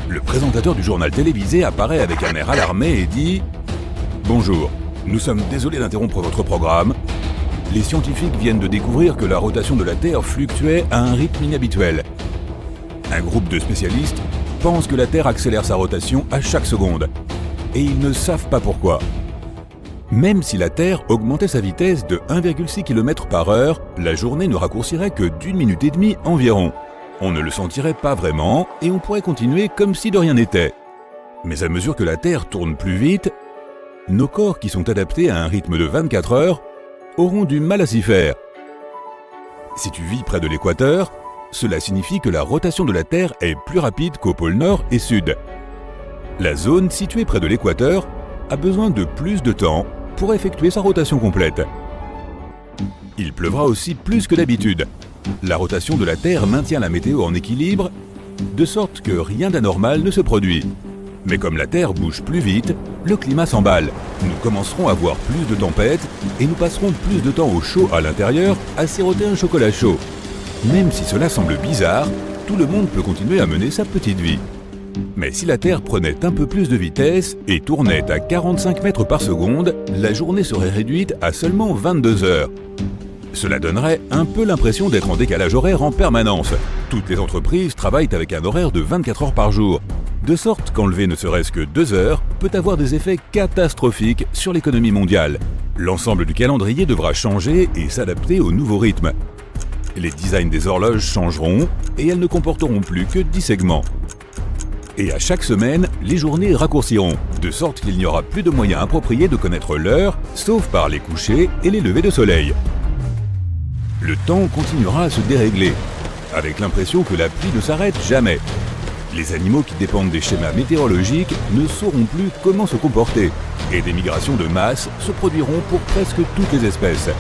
Le présentateur du journal télévisé apparaît avec un air alarmé et dit « Bonjour, nous sommes désolés d'interrompre votre programme. Les scientifiques viennent de découvrir que la rotation de la Terre fluctuait à un rythme inhabituel. Un groupe de spécialistes pense que la Terre accélère sa rotation à chaque seconde, et ils ne savent pas pourquoi. Même si la Terre augmentait sa vitesse de 1,6 km/h, la journée ne raccourcirait que d'1 minute et demie environ. On ne le sentirait pas vraiment, et on pourrait continuer comme si de rien n'était. Mais à mesure que la Terre tourne plus vite, nos corps qui sont adaptés à un rythme de 24 heures auront du mal à s'y faire. Si tu vis près de l'équateur, cela signifie que la rotation de la Terre est plus rapide qu'au pôle Nord et Sud. La zone située près de l'équateur a besoin de plus de temps pour effectuer sa rotation complète. Il pleuvra aussi plus que d'habitude. La rotation de la Terre maintient la météo en équilibre, de sorte que rien d'anormal ne se produit. Mais comme la Terre bouge plus vite, le climat s'emballe. Nous commencerons à voir plus de tempêtes et nous passerons plus de temps au chaud à l'intérieur à siroter un chocolat chaud. Même si cela semble bizarre, tout le monde peut continuer à mener sa petite vie. Mais si la Terre prenait un peu plus de vitesse et tournait à 45 mètres par seconde, la journée serait réduite à seulement 22 heures. Cela donnerait un peu l'impression d'être en décalage horaire en permanence. Toutes les entreprises travaillent avec un horaire de 24 heures par jour, de sorte qu'enlever ne serait-ce que 2 heures peut avoir des effets catastrophiques sur l'économie mondiale. L'ensemble du calendrier devra changer et s'adapter au nouveau rythme. Les designs des horloges changeront et elles ne comporteront plus que 10 segments. Et à chaque semaine, les journées raccourciront, de sorte qu'il n'y aura plus de moyens appropriés de connaître l'heure, sauf par les couchers et les levées de soleil. Le temps continuera à se dérégler, avec l'impression que la pluie ne s'arrête jamais. Les animaux qui dépendent des schémas météorologiques ne sauront plus comment se comporter, et des migrations de masse se produiront pour presque toutes les espèces.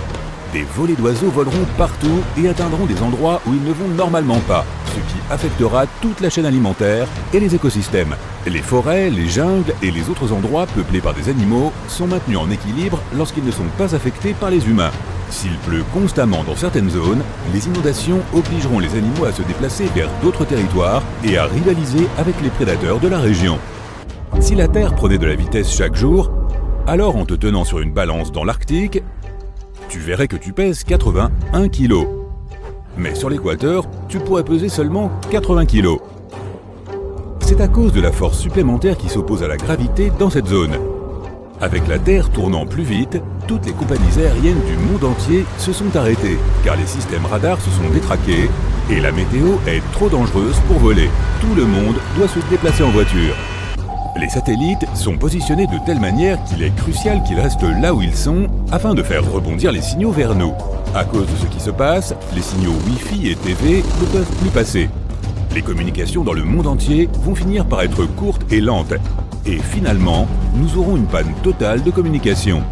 Des volées d'oiseaux voleront partout et atteindront des endroits où ils ne vont normalement pas, ce qui affectera toute la chaîne alimentaire et les écosystèmes. Les forêts, les jungles et les autres endroits peuplés par des animaux sont maintenus en équilibre lorsqu'ils ne sont pas affectés par les humains. S'il pleut constamment dans certaines zones, les inondations obligeront les animaux à se déplacer vers d'autres territoires et à rivaliser avec les prédateurs de la région. Si la Terre prenait de la vitesse chaque jour, alors en te tenant sur une balance dans l'Arctique, tu verrais que tu pèses 81 kg. Mais sur l'équateur, tu pourrais peser seulement 80 kg. C'est à cause de la force supplémentaire qui s'oppose à la gravité dans cette zone. Avec la Terre tournant plus vite, toutes les compagnies aériennes du monde entier se sont arrêtées, car les systèmes radars se sont détraqués et la météo est trop dangereuse pour voler. Tout le monde doit se déplacer en voiture. Les satellites sont positionnés de telle manière qu'il est crucial qu'ils restent là où ils sont afin de faire rebondir les signaux vers nous. À cause de ce qui se passe, les signaux Wi-Fi et TV ne peuvent plus passer. Les communications dans le monde entier vont finir par être courtes et lentes. Et finalement, nous aurons une panne totale de communication.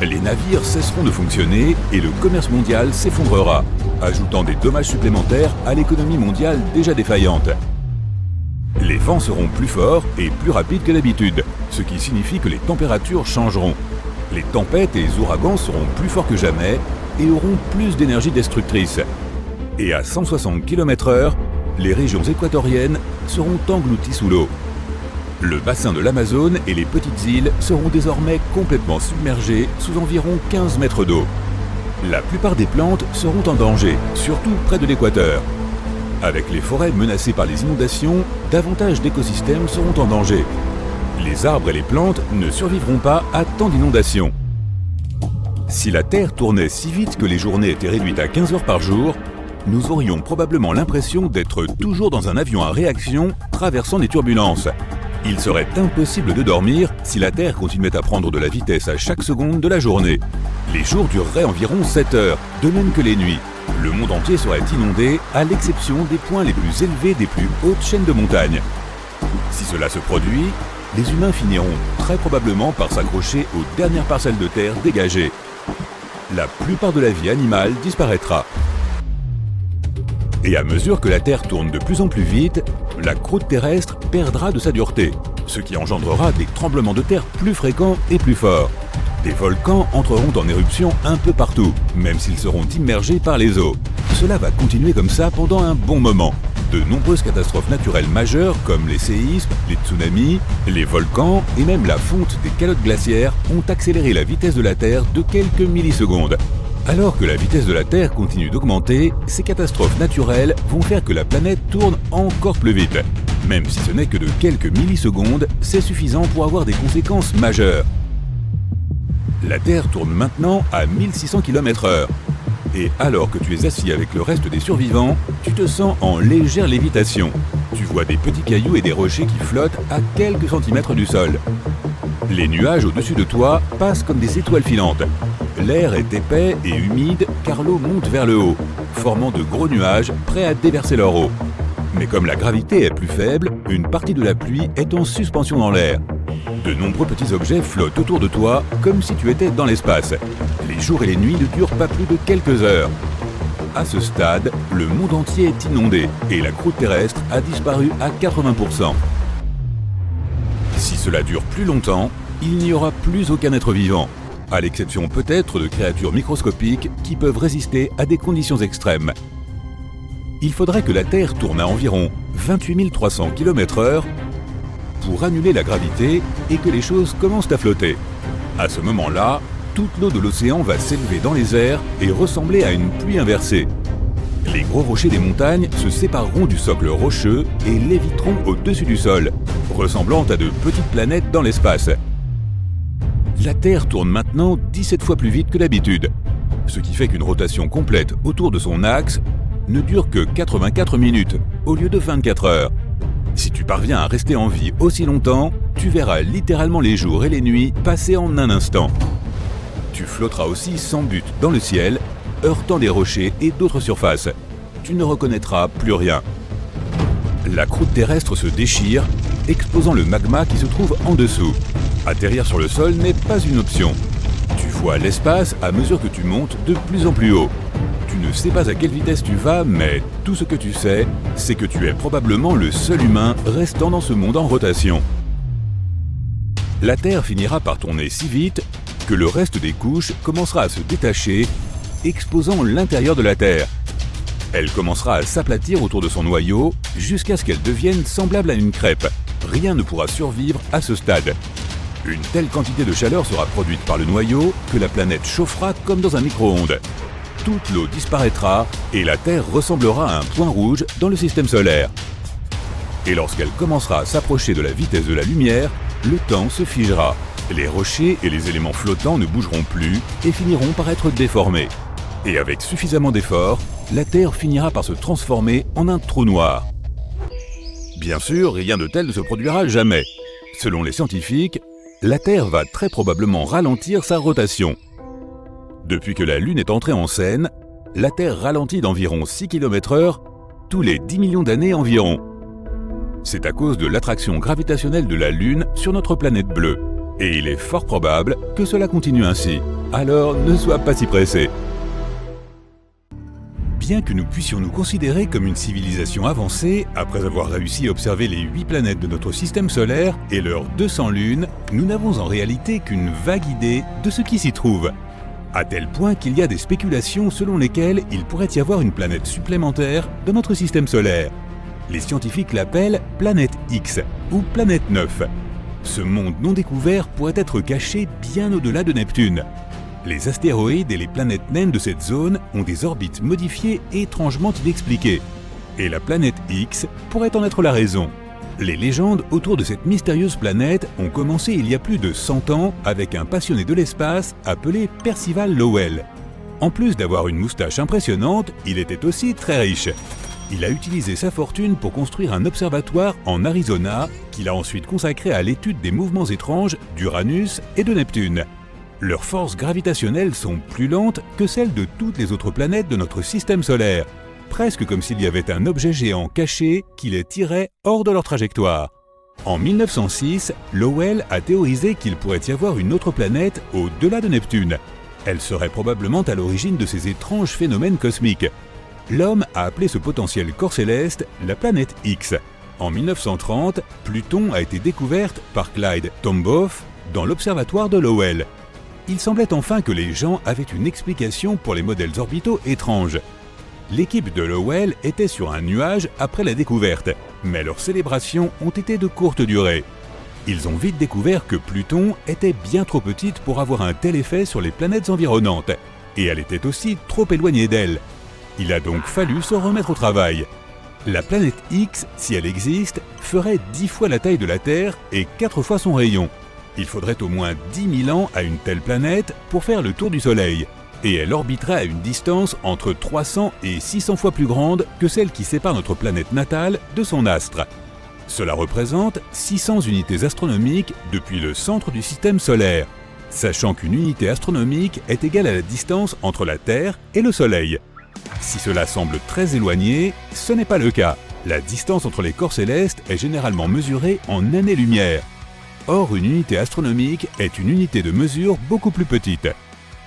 Les navires cesseront de fonctionner et le commerce mondial s'effondrera, ajoutant des dommages supplémentaires à l'économie mondiale déjà défaillante. Les vents seront plus forts et plus rapides que d'habitude, ce qui signifie que les températures changeront. Les tempêtes et les ouragans seront plus forts que jamais et auront plus d'énergie destructrice. Et à 160 km/h, les régions équatoriennes seront englouties sous l'eau. Le bassin de l'Amazone et les petites îles seront désormais complètement submergés sous environ 15 mètres d'eau. La plupart des plantes seront en danger, surtout près de l'équateur. Avec les forêts menacées par les inondations, davantage d'écosystèmes seront en danger. Les arbres et les plantes ne survivront pas à tant d'inondations. Si la Terre tournait si vite que les journées étaient réduites à 15 heures par jour, nous aurions probablement l'impression d'être toujours dans un avion à réaction traversant des turbulences. Il serait impossible de dormir si la Terre continuait à prendre de la vitesse à chaque seconde de la journée. Les jours dureraient environ 7 heures, de même que les nuits. Le monde entier serait inondé, à l'exception des points les plus élevés des plus hautes chaînes de montagnes. Si cela se produit, les humains finiront très probablement par s'accrocher aux dernières parcelles de terre dégagées. La plupart de la vie animale disparaîtra. Et à mesure que la Terre tourne de plus en plus vite, la croûte terrestre perdra de sa dureté, ce qui engendrera des tremblements de terre plus fréquents et plus forts. Des volcans entreront en éruption un peu partout, même s'ils seront immergés par les eaux. Cela va continuer comme ça pendant un bon moment. De nombreuses catastrophes naturelles majeures comme les séismes, les tsunamis, les volcans et même la fonte des calottes glaciaires ont accéléré la vitesse de la Terre de quelques millisecondes. Alors que la vitesse de la Terre continue d'augmenter, ces catastrophes naturelles vont faire que la planète tourne encore plus vite. Même si ce n'est que de quelques millisecondes, c'est suffisant pour avoir des conséquences majeures. La Terre tourne maintenant à 1600 km/h. Et alors que tu es assis avec le reste des survivants, tu te sens en légère lévitation. Tu vois des petits cailloux et des rochers qui flottent à quelques centimètres du sol. Les nuages au-dessus de toi passent comme des étoiles filantes. L'air est épais et humide car l'eau monte vers le haut, formant de gros nuages prêts à déverser leur eau. Mais comme la gravité est plus faible, une partie de la pluie est en suspension dans l'air. De nombreux petits objets flottent autour de toi comme si tu étais dans l'espace. Les jours et les nuits ne durent pas plus de quelques heures. À ce stade, le monde entier est inondé et la croûte terrestre a disparu à 80%. Si cela dure plus longtemps, il n'y aura plus aucun être vivant, à l'exception peut-être de créatures microscopiques qui peuvent résister à des conditions extrêmes. il faudrait que la Terre tourne à environ 28 300 km/h pour annuler la gravité et que les choses commencent à flotter. À ce moment-là, toute l'eau de l'océan va s'élever dans les airs et ressembler à une pluie inversée. Les gros rochers des montagnes se sépareront du socle rocheux et léviteront au-dessus du sol, ressemblant à de petites planètes dans l'espace. La Terre tourne maintenant 17 fois plus vite que d'habitude, ce qui fait qu'une rotation complète autour de son axe ne dure que 84 minutes au lieu de 24 heures. Si tu parviens à rester en vie aussi longtemps, tu verras littéralement les jours et les nuits passer en un instant. Tu flotteras aussi sans but dans le ciel, heurtant des rochers et d'autres surfaces. Tu ne reconnaîtras plus rien. La croûte terrestre se déchire, exposant le magma qui se trouve en dessous. Atterrir sur le sol n'est pas une option. Tu vois l'espace à mesure que tu montes de plus en plus haut. Tu ne sais pas à quelle vitesse tu vas, mais tout ce que tu sais, c'est que tu es probablement le seul humain restant dans ce monde en rotation. La Terre finira par tourner si vite que le reste des couches commencera à se détacher, exposant l'intérieur de la Terre. Elle commencera à s'aplatir autour de son noyau jusqu'à ce qu'elle devienne semblable à une crêpe. Rien ne pourra survivre à ce stade. Une telle quantité de chaleur sera produite par le noyau que la planète chauffera comme dans un micro-ondes. Toute l'eau disparaîtra et la Terre ressemblera à un point rouge dans le système solaire. Et lorsqu'elle commencera à s'approcher de la vitesse de la lumière, le temps se figera. Les rochers et les éléments flottants ne bougeront plus et finiront par être déformés. Et avec suffisamment d'efforts, la Terre finira par se transformer en un trou noir. Bien sûr, rien de tel ne se produira jamais. Selon les scientifiques, la Terre va très probablement ralentir sa rotation. Depuis que la Lune est entrée en scène, la Terre ralentit d'environ 6 km/h tous les 10 millions d'années environ. C'est à cause de l'attraction gravitationnelle de la Lune sur notre planète bleue. Et il est fort probable que cela continue ainsi. Alors ne sois pas si pressé. Bien que nous puissions nous considérer comme une civilisation avancée, après avoir réussi à observer les 8 planètes de notre système solaire et leurs 200 lunes, nous n'avons en réalité qu'une vague idée de ce qui s'y trouve. À tel point qu'il y a des spéculations selon lesquelles il pourrait y avoir une planète supplémentaire dans notre système solaire. Les scientifiques l'appellent planète X ou planète 9. Ce monde non découvert pourrait être caché bien au-delà de Neptune. Les astéroïdes et les planètes naines de cette zone ont des orbites modifiées et étrangement inexpliquées. Et la planète X pourrait en être la raison. Les légendes autour de cette mystérieuse planète ont commencé il y a plus de 100 ans avec un passionné de l'espace appelé Percival Lowell. En plus d'avoir une moustache impressionnante, il était aussi très riche. Il a utilisé sa fortune pour construire un observatoire en Arizona qu'il a ensuite consacré à l'étude des mouvements étranges d'Uranus et de Neptune. Leurs forces gravitationnelles sont plus lentes que celles de toutes les autres planètes de notre système solaire, presque comme s'il y avait un objet géant caché qui les tirait hors de leur trajectoire. En 1906, Lowell a théorisé qu'il pourrait y avoir une autre planète au-delà de Neptune. Elle serait probablement à l'origine de ces étranges phénomènes cosmiques. L'homme a appelé ce potentiel corps céleste la planète X. En 1930, Pluton a été découverte par Clyde Tombaugh dans l'observatoire de Lowell. Il semblait enfin que les gens avaient une explication pour les modèles orbitaux étranges. L'équipe de Lowell était sur un nuage après la découverte, mais leurs célébrations ont été de courte durée. Ils ont vite découvert que Pluton était bien trop petite pour avoir un tel effet sur les planètes environnantes, et elle était aussi trop éloignée d'elle. Il a donc fallu se remettre au travail. La planète X, si elle existe, ferait 10 fois la taille de la Terre et 4 fois son rayon. Il faudrait au moins 10 000 ans à une telle planète pour faire le tour du Soleil, et elle orbiterait à une distance entre 300 et 600 fois plus grande que celle qui sépare notre planète natale de son astre. Cela représente 600 unités astronomiques depuis le centre du système solaire, sachant qu'une unité astronomique est égale à la distance entre la Terre et le Soleil. Si cela semble très éloigné, ce n'est pas le cas. La distance entre les corps célestes est généralement mesurée en années-lumière. Or, une unité astronomique est une unité de mesure beaucoup plus petite.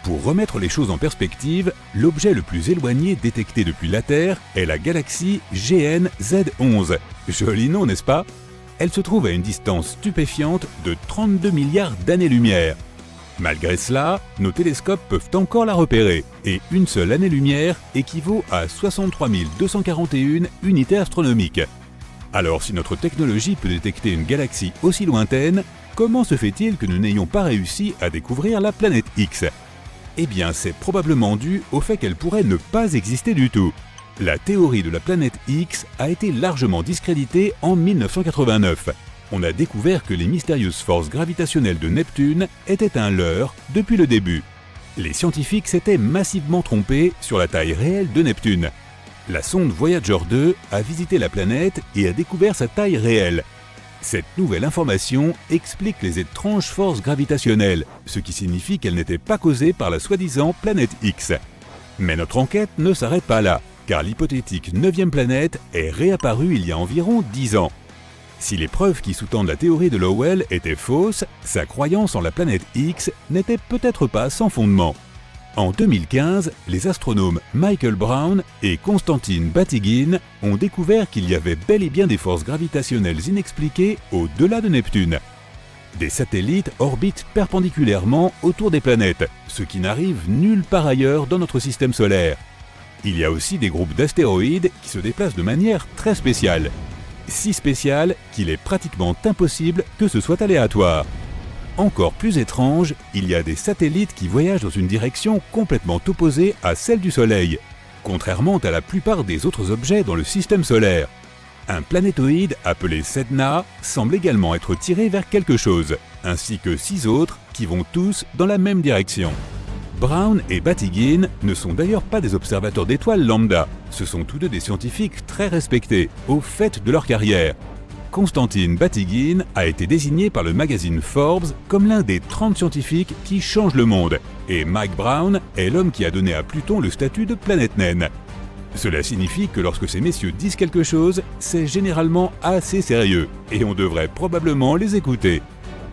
Pour remettre les choses en perspective, l'objet le plus éloigné détecté depuis la Terre est la galaxie GN-Z11. Joli nom, n'est-ce pas? Elle se trouve à une distance stupéfiante de 32 milliards d'années-lumière. Malgré cela, nos télescopes peuvent encore la repérer, et une seule année-lumière équivaut à 63 241 unités astronomiques. Alors si notre technologie peut détecter une galaxie aussi lointaine, comment se fait-il que nous n'ayons pas réussi à découvrir la planète X ? Eh bien, c'est probablement dû au fait qu'elle pourrait ne pas exister du tout. La théorie de la planète X a été largement discréditée en 1989. On a découvert que les mystérieuses forces gravitationnelles de Neptune étaient un leurre depuis le début. Les scientifiques s'étaient massivement trompés sur la taille réelle de Neptune. La sonde Voyager 2 a visité la planète et a découvert sa taille réelle. Cette nouvelle information explique les étranges forces gravitationnelles, ce qui signifie qu'elles n'étaient pas causées par la soi-disant planète X. Mais notre enquête ne s'arrête pas là, car l'hypothétique 9e planète est réapparue il y a environ 10 ans. Si les preuves qui sous-tendent la théorie de Lowell étaient fausses, sa croyance en la planète X n'était peut-être pas sans fondement. En 2015, les astronomes Michael Brown et Konstantin Batygin ont découvert qu'il y avait bel et bien des forces gravitationnelles inexpliquées au-delà de Neptune. Des satellites orbitent perpendiculairement autour des planètes, ce qui n'arrive nulle part ailleurs dans notre système solaire. Il y a aussi des groupes d'astéroïdes qui se déplacent de manière très spéciale. Si spéciale qu'il est pratiquement impossible que ce soit aléatoire. Encore plus étrange, il y a des satellites qui voyagent dans une direction complètement opposée à celle du Soleil, contrairement à la plupart des autres objets dans le système solaire. Un planétoïde appelé Sedna semble également être tiré vers quelque chose, ainsi que 6 autres qui vont tous dans la même direction. Brown et Batygin ne sont d'ailleurs pas des observateurs d'étoiles lambda, ce sont tous deux des scientifiques très respectés, au fait de leur carrière. Konstantin Batygin a été désigné par le magazine Forbes comme l'un des 30 scientifiques qui changent le monde, et Mike Brown est l'homme qui a donné à Pluton le statut de planète naine. Cela signifie que lorsque ces messieurs disent quelque chose, c'est généralement assez sérieux, et on devrait probablement les écouter.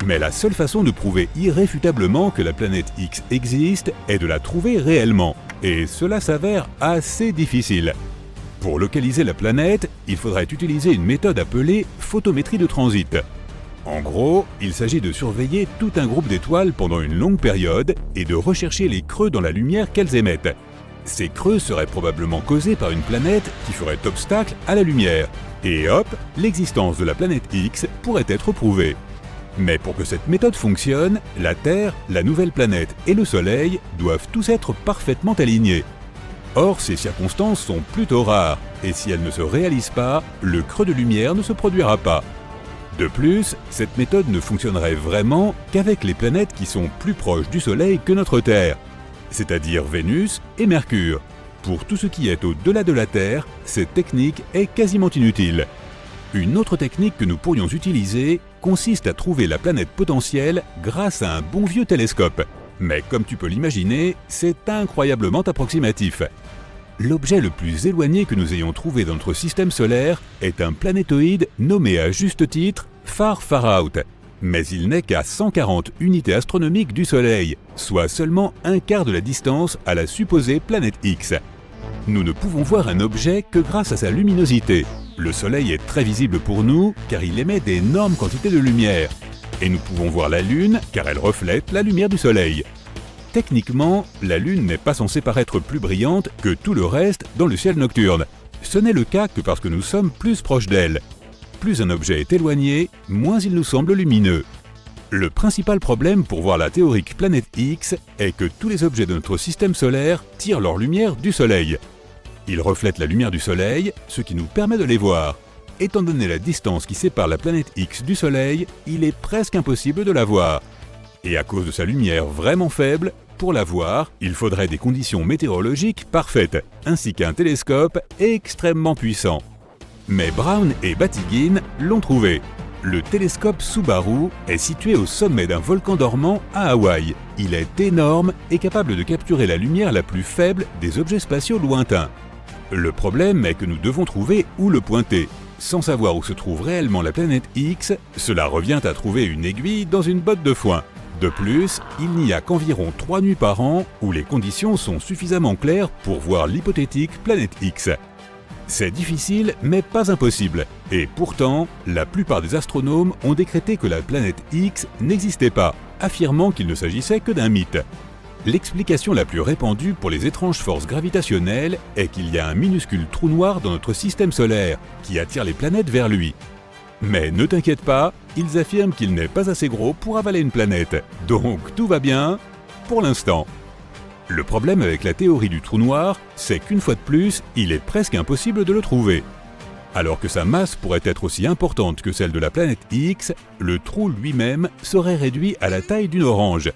Mais la seule façon de prouver irréfutablement que la planète X existe est de la trouver réellement, et cela s'avère assez difficile. Pour localiser la planète, il faudrait utiliser une méthode appelée photométrie de transit. En gros, il s'agit de surveiller tout un groupe d'étoiles pendant une longue période et de rechercher les creux dans la lumière qu'elles émettent. Ces creux seraient probablement causés par une planète qui ferait obstacle à la lumière. Et hop, l'existence de la planète X pourrait être prouvée. Mais pour que cette méthode fonctionne, la Terre, la nouvelle planète et le Soleil doivent tous être parfaitement alignés. Or, ces circonstances sont plutôt rares, et si elles ne se réalisent pas, le creux de lumière ne se produira pas. De plus, cette méthode ne fonctionnerait vraiment qu'avec les planètes qui sont plus proches du Soleil que notre Terre, c'est-à-dire Vénus et Mercure. Pour tout ce qui est au-delà de la Terre, cette technique est quasiment inutile. Une autre technique que nous pourrions utiliser consiste à trouver la planète potentielle grâce à un bon vieux télescope. Mais comme tu peux l'imaginer, c'est incroyablement approximatif. L'objet le plus éloigné que nous ayons trouvé dans notre système solaire est un planétoïde nommé à juste titre Far Far Out. Mais il n'est qu'à 140 unités astronomiques du Soleil, soit seulement un quart de la distance à la supposée planète X. Nous ne pouvons voir un objet que grâce à sa luminosité. Le Soleil est très visible pour nous car il émet d'énormes quantités de lumière. Et nous pouvons voir la Lune car elle reflète la lumière du Soleil. Techniquement, la Lune n'est pas censée paraître plus brillante que tout le reste dans le ciel nocturne. Ce n'est le cas que parce que nous sommes plus proches d'elle. Plus un objet est éloigné, moins il nous semble lumineux. Le principal problème pour voir la théorique planète X est que tous les objets de notre système solaire tirent leur lumière du Soleil. Ils reflètent la lumière du Soleil, ce qui nous permet de les voir. Étant donné la distance qui sépare la planète X du Soleil, il est presque impossible de la voir. Et à cause de sa lumière vraiment faible, pour la voir, il faudrait des conditions météorologiques parfaites, ainsi qu'un télescope extrêmement puissant. Mais Brown et Batygin l'ont trouvé. Le télescope Subaru est situé au sommet d'un volcan dormant à Hawaï. Il est énorme et capable de capturer la lumière la plus faible des objets spatiaux lointains. Le problème est que nous devons trouver où le pointer. Sans savoir où se trouve réellement la planète X, cela revient à trouver une aiguille dans une botte de foin. De plus, il n'y a qu'environ 3 nuits par an où les conditions sont suffisamment claires pour voir l'hypothétique planète X. C'est difficile, mais pas impossible. Et pourtant, la plupart des astronomes ont décrété que la planète X n'existait pas. affirmant qu'il ne s'agissait que d'un mythe. L'explication la plus répandue pour les étranges forces gravitationnelles est qu'il y a un minuscule trou noir dans notre système solaire qui attire les planètes vers lui. Mais ne t'inquiète pas, ils affirment qu'il n'est pas assez gros pour avaler une planète, donc tout va bien pour l'instant. Le problème avec la théorie du trou noir, c'est qu'une fois de plus, il est presque impossible de le trouver. Alors que sa masse pourrait être aussi importante que celle de la planète X, le trou lui-même serait réduit à la taille d'une orange.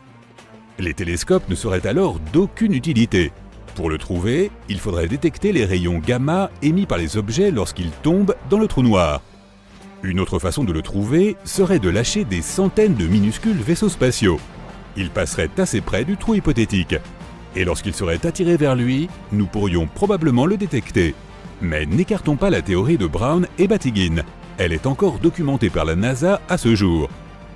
Les télescopes ne seraient alors d'aucune utilité. Pour le trouver, il faudrait détecter les rayons gamma émis par les objets lorsqu'ils tombent dans le trou noir. Une autre façon de le trouver serait de lâcher des centaines de minuscules vaisseaux spatiaux. Ils passeraient assez près du trou hypothétique. Et lorsqu'ils seraient attirés vers lui, nous pourrions probablement le détecter. Mais n'écartons pas la théorie de Brown et Batygin. Elle est encore documentée par la NASA à ce jour.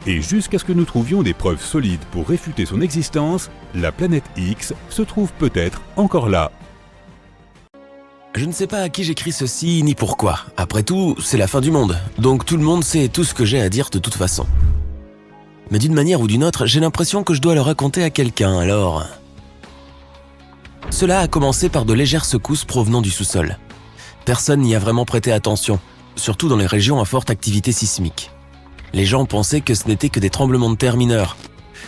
Et jusqu'à ce que nous trouvions des preuves solides pour réfuter son existence, la planète X se trouve peut-être encore là. Je ne sais pas à qui j'écris ceci ni pourquoi. Après tout, c'est la fin du monde, donc tout le monde sait tout ce que j'ai à dire de toute façon. Mais d'une manière ou d'une autre, j'ai l'impression que je dois le raconter à quelqu'un, alors... Cela a commencé par de légères secousses provenant du sous-sol. Personne n'y a vraiment prêté attention, surtout dans les régions à forte activité sismique. Les gens pensaient que ce n'était que des tremblements de terre mineurs.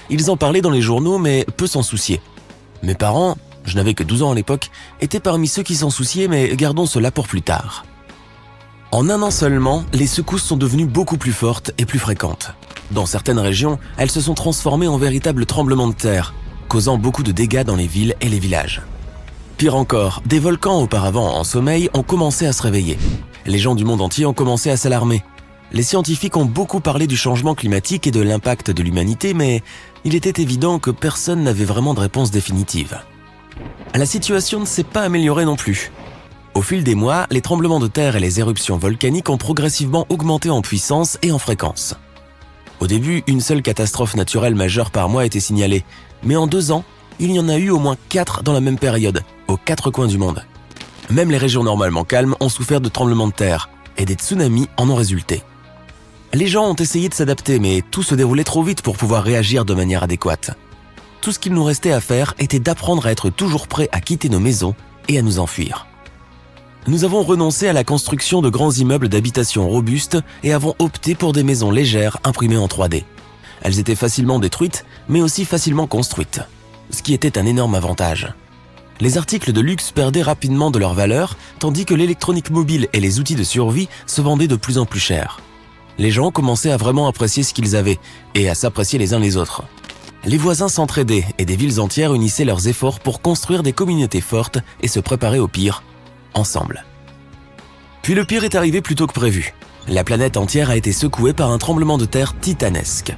Ils en parlaient dans les journaux, mais peu s'en souciaient. Mes parents, je n'avais que 12 ans à l'époque, étaient parmi ceux qui s'en souciaient, mais gardons cela pour plus tard. En un an seulement, les secousses sont devenues beaucoup plus fortes et plus fréquentes. Dans certaines régions, elles se sont transformées en véritables tremblements de terre, causant beaucoup de dégâts dans les villes et les villages. Pire encore, des volcans auparavant en sommeil ont commencé à se réveiller. Les gens du monde entier ont commencé à s'alarmer. Les scientifiques ont beaucoup parlé du changement climatique et de l'impact de l'humanité, mais il était évident que personne n'avait vraiment de réponse définitive. La situation ne s'est pas améliorée non plus. Au fil des mois, les tremblements de terre et les éruptions volcaniques ont progressivement augmenté en puissance et en fréquence. Au début, une seule catastrophe naturelle majeure par mois était signalée, mais en 2 ans, il y en a eu au moins 4 dans la même période, aux 4 coins du monde. Même les régions normalement calmes ont souffert de tremblements de terre, et des tsunamis en ont résulté. Les gens ont essayé de s'adapter, mais tout se déroulait trop vite pour pouvoir réagir de manière adéquate. Tout ce qu'il nous restait à faire était d'apprendre à être toujours prêts à quitter nos maisons et à nous enfuir. Nous avons renoncé à la construction de grands immeubles d'habitation robustes et avons opté pour des maisons légères imprimées en 3D. Elles étaient facilement détruites, mais aussi facilement construites, ce qui était un énorme avantage. Les articles de luxe perdaient rapidement de leur valeur, tandis que l'électronique mobile et les outils de survie se vendaient de plus en plus cher. Les gens commençaient à vraiment apprécier ce qu'ils avaient et à s'apprécier les uns les autres. Les voisins s'entraidaient et des villes entières unissaient leurs efforts pour construire des communautés fortes et se préparer au pire, ensemble. Puis le pire est arrivé plus tôt que prévu. La planète entière a été secouée par un tremblement de terre titanesque.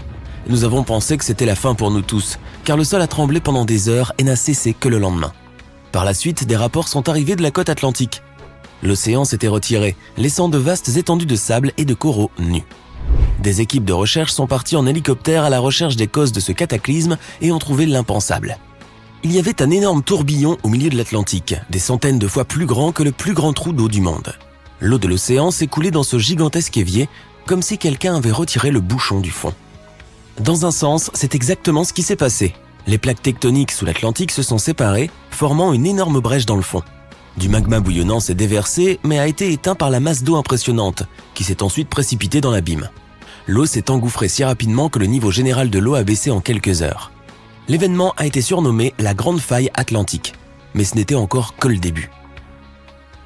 Nous avons pensé que c'était la fin pour nous tous, car le sol a tremblé pendant des heures et n'a cessé que le lendemain. Par la suite, des rapports sont arrivés de la côte atlantique. L'océan s'était retiré, laissant de vastes étendues de sable et de coraux nus. Des équipes de recherche sont parties en hélicoptère à la recherche des causes de ce cataclysme et ont trouvé l'impensable. Il y avait un énorme tourbillon au milieu de l'Atlantique, des centaines de fois plus grand que le plus grand trou d'eau du monde. L'eau de l'océan s'écoulait dans ce gigantesque évier, comme si quelqu'un avait retiré le bouchon du fond. Dans un sens, c'est exactement ce qui s'est passé. Les plaques tectoniques sous l'Atlantique se sont séparées, formant une énorme brèche dans le fond. Du magma bouillonnant s'est déversé, mais a été éteint par la masse d'eau impressionnante, qui s'est ensuite précipitée dans l'abîme. L'eau s'est engouffrée si rapidement que le niveau général de l'eau a baissé en quelques heures. L'événement a été surnommé la Grande Faille Atlantique, mais ce n'était encore que le début.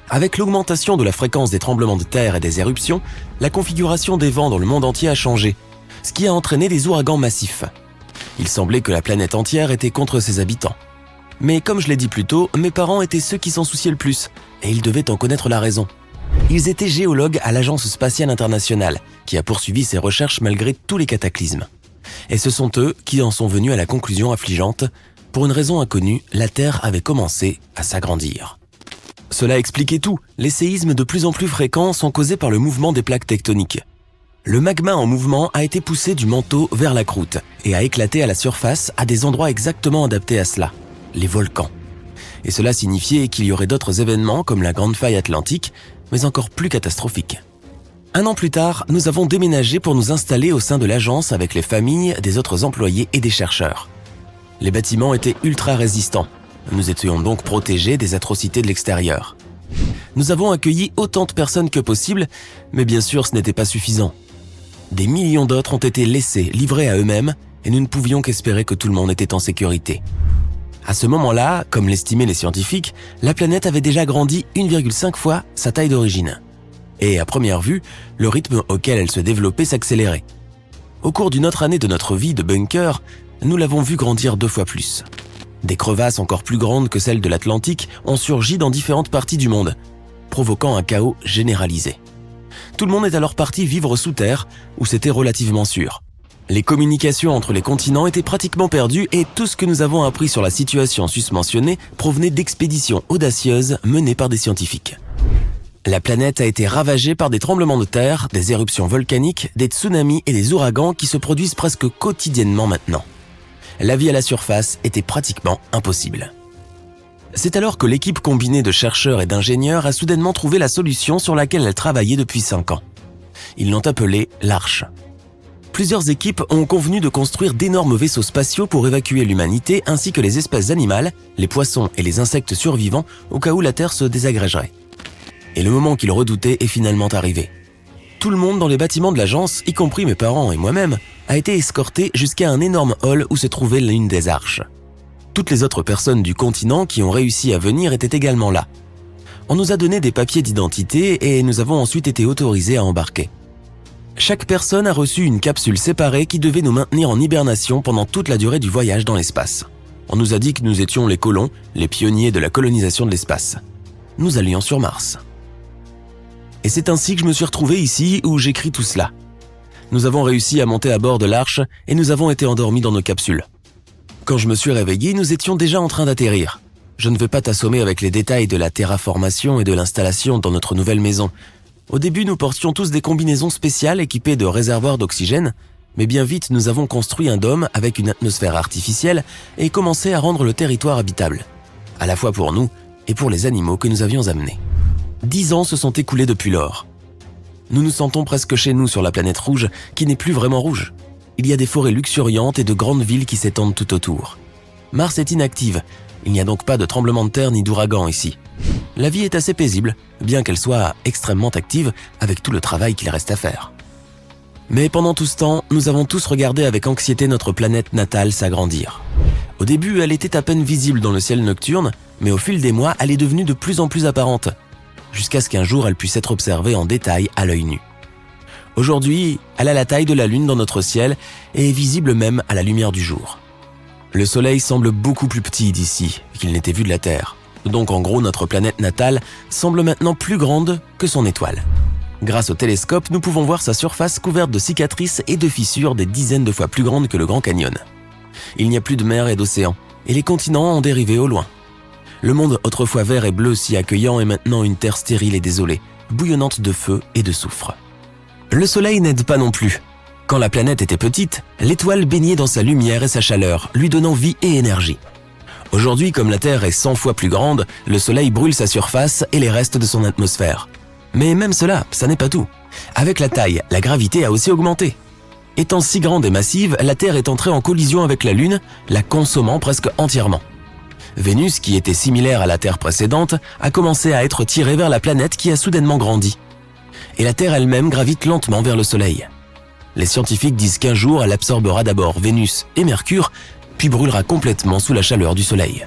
Avec l'augmentation de la fréquence des tremblements de terre et des éruptions, la configuration des vents dans le monde entier a changé, ce qui a entraîné des ouragans massifs. Il semblait que la planète entière était contre ses habitants. Mais comme je l'ai dit plus tôt, mes parents étaient ceux qui s'en souciaient le plus, et ils devaient en connaître la raison. Ils étaient géologues à l'Agence spatiale internationale, qui a poursuivi ses recherches malgré tous les cataclysmes. Et ce sont eux qui en sont venus à la conclusion affligeante, pour une raison inconnue, la Terre avait commencé à s'agrandir. Cela expliquait tout, les séismes de plus en plus fréquents sont causés par le mouvement des plaques tectoniques. Le magma en mouvement a été poussé du manteau vers la croûte, et a éclaté à la surface à des endroits exactement adaptés à cela. Les volcans. Et cela signifiait qu'il y aurait d'autres événements comme la Grande Faille Atlantique, mais encore plus catastrophiques. 1 an plus tard, nous avons déménagé pour nous installer au sein de l'agence avec les familles des autres employés et des chercheurs. Les bâtiments étaient ultra résistants. Nous étions donc protégés des atrocités de l'extérieur. Nous avons accueilli autant de personnes que possible, mais bien sûr ce n'était pas suffisant. Des millions d'autres ont été laissés, livrés à eux-mêmes, et nous ne pouvions qu'espérer que tout le monde était en sécurité. À ce moment-là, comme l'estimaient les scientifiques, la planète avait déjà grandi 1,5 fois sa taille d'origine. Et à première vue, le rythme auquel elle se développait s'accélérait. Au cours d'une autre année de notre vie de bunker, nous l'avons vu grandir 2 fois plus. Des crevasses encore plus grandes que celles de l'Atlantique ont surgi dans différentes parties du monde, provoquant un chaos généralisé. Tout le monde est alors parti vivre sous terre, où c'était relativement sûr. Les communications entre les continents étaient pratiquement perdues et tout ce que nous avons appris sur la situation susmentionnée provenait d'expéditions audacieuses menées par des scientifiques. La planète a été ravagée par des tremblements de terre, des éruptions volcaniques, des tsunamis et des ouragans qui se produisent presque quotidiennement maintenant. La vie à la surface était pratiquement impossible. C'est alors que l'équipe combinée de chercheurs et d'ingénieurs a soudainement trouvé la solution sur laquelle elle travaillait depuis 5 ans. Ils l'ont appelée l'Arche. Plusieurs équipes ont convenu de construire d'énormes vaisseaux spatiaux pour évacuer l'humanité ainsi que les espèces animales, les poissons et les insectes survivants au cas où la Terre se désagrégerait. Et le moment qu'ils redoutaient est finalement arrivé. Tout le monde dans les bâtiments de l'agence, y compris mes parents et moi-même, a été escorté jusqu'à un énorme hall où se trouvait l'une des arches. Toutes les autres personnes du continent qui ont réussi à venir étaient également là. On nous a donné des papiers d'identité et nous avons ensuite été autorisés à embarquer. Chaque personne a reçu une capsule séparée qui devait nous maintenir en hibernation pendant toute la durée du voyage dans l'espace. On nous a dit que nous étions les colons, les pionniers de la colonisation de l'espace. Nous allions sur Mars. Et c'est ainsi que je me suis retrouvé ici où j'écris tout cela. Nous avons réussi à monter à bord de l'Arche et nous avons été endormis dans nos capsules. Quand je me suis réveillé, nous étions déjà en train d'atterrir. Je ne vais pas t'assommer avec les détails de la terraformation et de l'installation dans notre nouvelle maison. Au début, nous portions tous des combinaisons spéciales équipées de réservoirs d'oxygène, mais bien vite, nous avons construit un dôme avec une atmosphère artificielle et commencé à rendre le territoire habitable, à la fois pour nous et pour les animaux que nous avions amenés. 10 ans se sont écoulés depuis lors. Nous nous sentons presque chez nous sur la planète rouge, qui n'est plus vraiment rouge. Il y a des forêts luxuriantes et de grandes villes qui s'étendent tout autour. Mars est inactive, il n'y a donc pas de tremblement de terre ni d'ouragan ici. La vie est assez paisible, bien qu'elle soit extrêmement active avec tout le travail qu'il reste à faire. Mais pendant tout ce temps, nous avons tous regardé avec anxiété notre planète natale s'agrandir. Au début, elle était à peine visible dans le ciel nocturne, mais au fil des mois, elle est devenue de plus en plus apparente, jusqu'à ce qu'un jour elle puisse être observée en détail à l'œil nu. Aujourd'hui, elle a la taille de la Lune dans notre ciel et est visible même à la lumière du jour. Le Soleil semble beaucoup plus petit d'ici qu'il n'était vu de la Terre. Donc en gros, notre planète natale semble maintenant plus grande que son étoile. Grâce au télescope, nous pouvons voir sa surface couverte de cicatrices et de fissures des dizaines de fois plus grandes que le Grand Canyon. Il n'y a plus de mer et d'océan, et les continents ont dérivé au loin. Le monde autrefois vert et bleu si accueillant est maintenant une terre stérile et désolée, bouillonnante de feu et de soufre. Le Soleil n'aide pas non plus. Quand la planète était petite, l'étoile baignait dans sa lumière et sa chaleur, lui donnant vie et énergie. Aujourd'hui, comme la Terre est 100 fois plus grande, le Soleil brûle sa surface et les restes de son atmosphère. Mais même cela, ça n'est pas tout. Avec la taille, la gravité a aussi augmenté. Étant si grande et massive, la Terre est entrée en collision avec la Lune, la consommant presque entièrement. Vénus, qui était similaire à la Terre précédente, a commencé à être tirée vers la planète qui a soudainement grandi. Et la Terre elle-même gravite lentement vers le Soleil. Les scientifiques disent qu'un jour, elle absorbera d'abord Vénus et Mercure, puis brûlera complètement sous la chaleur du Soleil.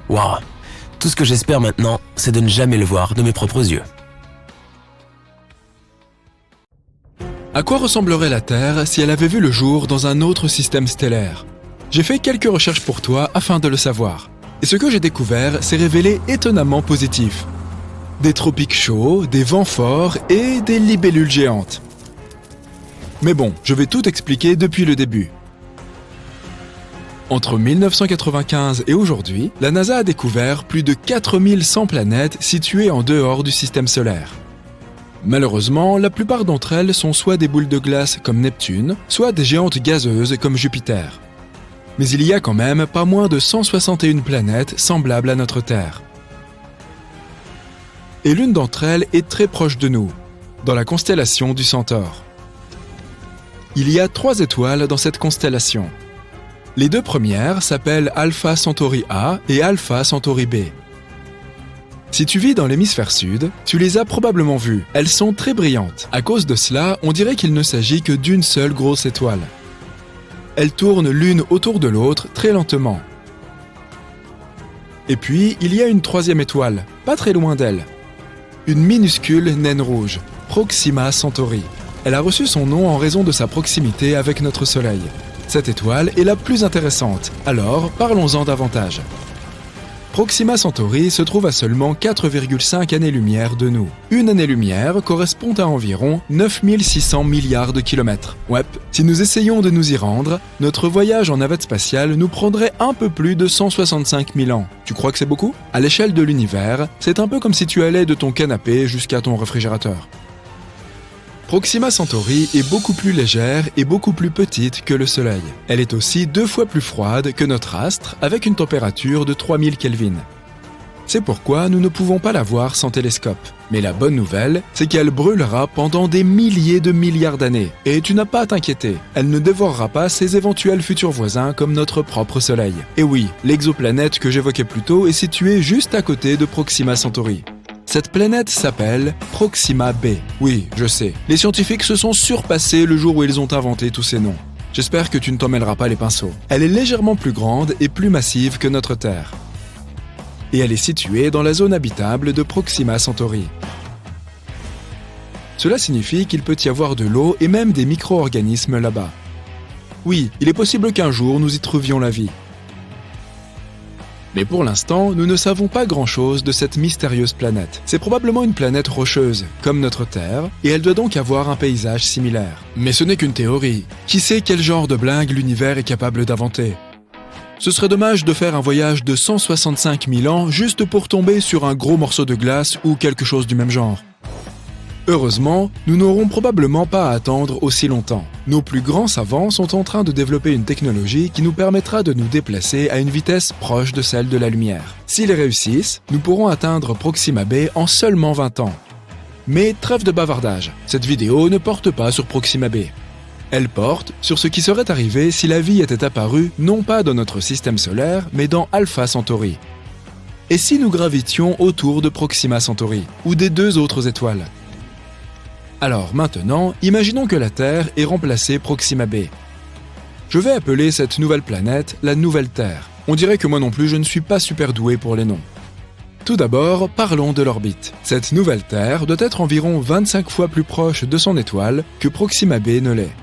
Waouh! Tout ce que j'espère maintenant, c'est de ne jamais le voir de mes propres yeux. À quoi ressemblerait la Terre si elle avait vu le jour dans un autre système stellaire? J'ai fait quelques recherches pour toi afin de le savoir. Et ce que j'ai découvert s'est révélé étonnamment positif. Des tropiques chauds, des vents forts et des libellules géantes. Mais bon, je vais tout expliquer depuis le début. Entre 1995 et aujourd'hui, la NASA a découvert plus de 4100 planètes situées en dehors du système solaire. Malheureusement, la plupart d'entre elles sont soit des boules de glace comme Neptune, soit des géantes gazeuses comme Jupiter. Mais il y a quand même pas moins de 161 planètes semblables à notre Terre. Et l'une d'entre elles est très proche de nous, dans la constellation du Centaure. Il y a 3 étoiles dans cette constellation. Les 2 premières s'appellent Alpha Centauri A et Alpha Centauri B. Si tu vis dans l'hémisphère sud, tu les as probablement vues. Elles sont très brillantes. À cause de cela, on dirait qu'il ne s'agit que d'une seule grosse étoile. Elles tournent l'une autour de l'autre très lentement. Et puis, il y a une 3e étoile, pas très loin d'elle. Une minuscule naine rouge, Proxima Centauri. Elle a reçu son nom en raison de sa proximité avec notre Soleil. Cette étoile est la plus intéressante, alors parlons-en davantage. Proxima Centauri se trouve à seulement 4,5 années-lumière de nous. Une année-lumière correspond à environ 9600 milliards de kilomètres. Ouais, si nous essayons de nous y rendre, notre voyage en navette spatiale nous prendrait un peu plus de 165 000 ans. Tu crois que c'est beaucoup? À l'échelle de l'univers, c'est un peu comme si tu allais de ton canapé jusqu'à ton réfrigérateur. Proxima Centauri est beaucoup plus légère et beaucoup plus petite que le Soleil. Elle est aussi 2 fois plus froide que notre astre avec une température de 3000 Kelvin. C'est pourquoi nous ne pouvons pas la voir sans télescope. Mais la bonne nouvelle, c'est qu'elle brûlera pendant des milliers de milliards d'années. Et tu n'as pas à t'inquiéter, elle ne dévorera pas ses éventuels futurs voisins comme notre propre Soleil. Et oui, l'exoplanète que j'évoquais plus tôt est située juste à côté de Proxima Centauri. Cette planète s'appelle Proxima b. Oui, je sais, les scientifiques se sont surpassés le jour où ils ont inventé tous ces noms. J'espère que tu ne t'en mêleras pas les pinceaux. Elle est légèrement plus grande et plus massive que notre Terre. Et elle est située dans la zone habitable de Proxima Centauri. Cela signifie qu'il peut y avoir de l'eau et même des micro-organismes là-bas. Oui, il est possible qu'un jour nous y trouvions la vie. Mais pour l'instant, nous ne savons pas grand-chose de cette mystérieuse planète. C'est probablement une planète rocheuse, comme notre Terre, et elle doit donc avoir un paysage similaire. Mais ce n'est qu'une théorie. Qui sait quel genre de blingue l'univers est capable d'inventer? Ce serait dommage de faire un voyage de 165 000 ans juste pour tomber sur un gros morceau de glace ou quelque chose du même genre. Heureusement, nous n'aurons probablement pas à attendre aussi longtemps. Nos plus grands savants sont en train de développer une technologie qui nous permettra de nous déplacer à une vitesse proche de celle de la lumière. S'ils réussissent, nous pourrons atteindre Proxima b en seulement 20 ans. Mais trêve de bavardage, cette vidéo ne porte pas sur Proxima b. Elle porte sur ce qui serait arrivé si la vie était apparue non pas dans notre système solaire, mais dans Alpha Centauri. Et si nous gravitions autour de Proxima Centauri, ou des 2 autres étoiles? Alors maintenant, imaginons que la Terre ait remplacé Proxima b. Je vais appeler cette nouvelle planète la Nouvelle Terre. On dirait que moi non plus je ne suis pas super doué pour les noms. Tout d'abord, parlons de l'orbite. Cette nouvelle Terre doit être environ 25 fois plus proche de son étoile que Proxima b ne l'est.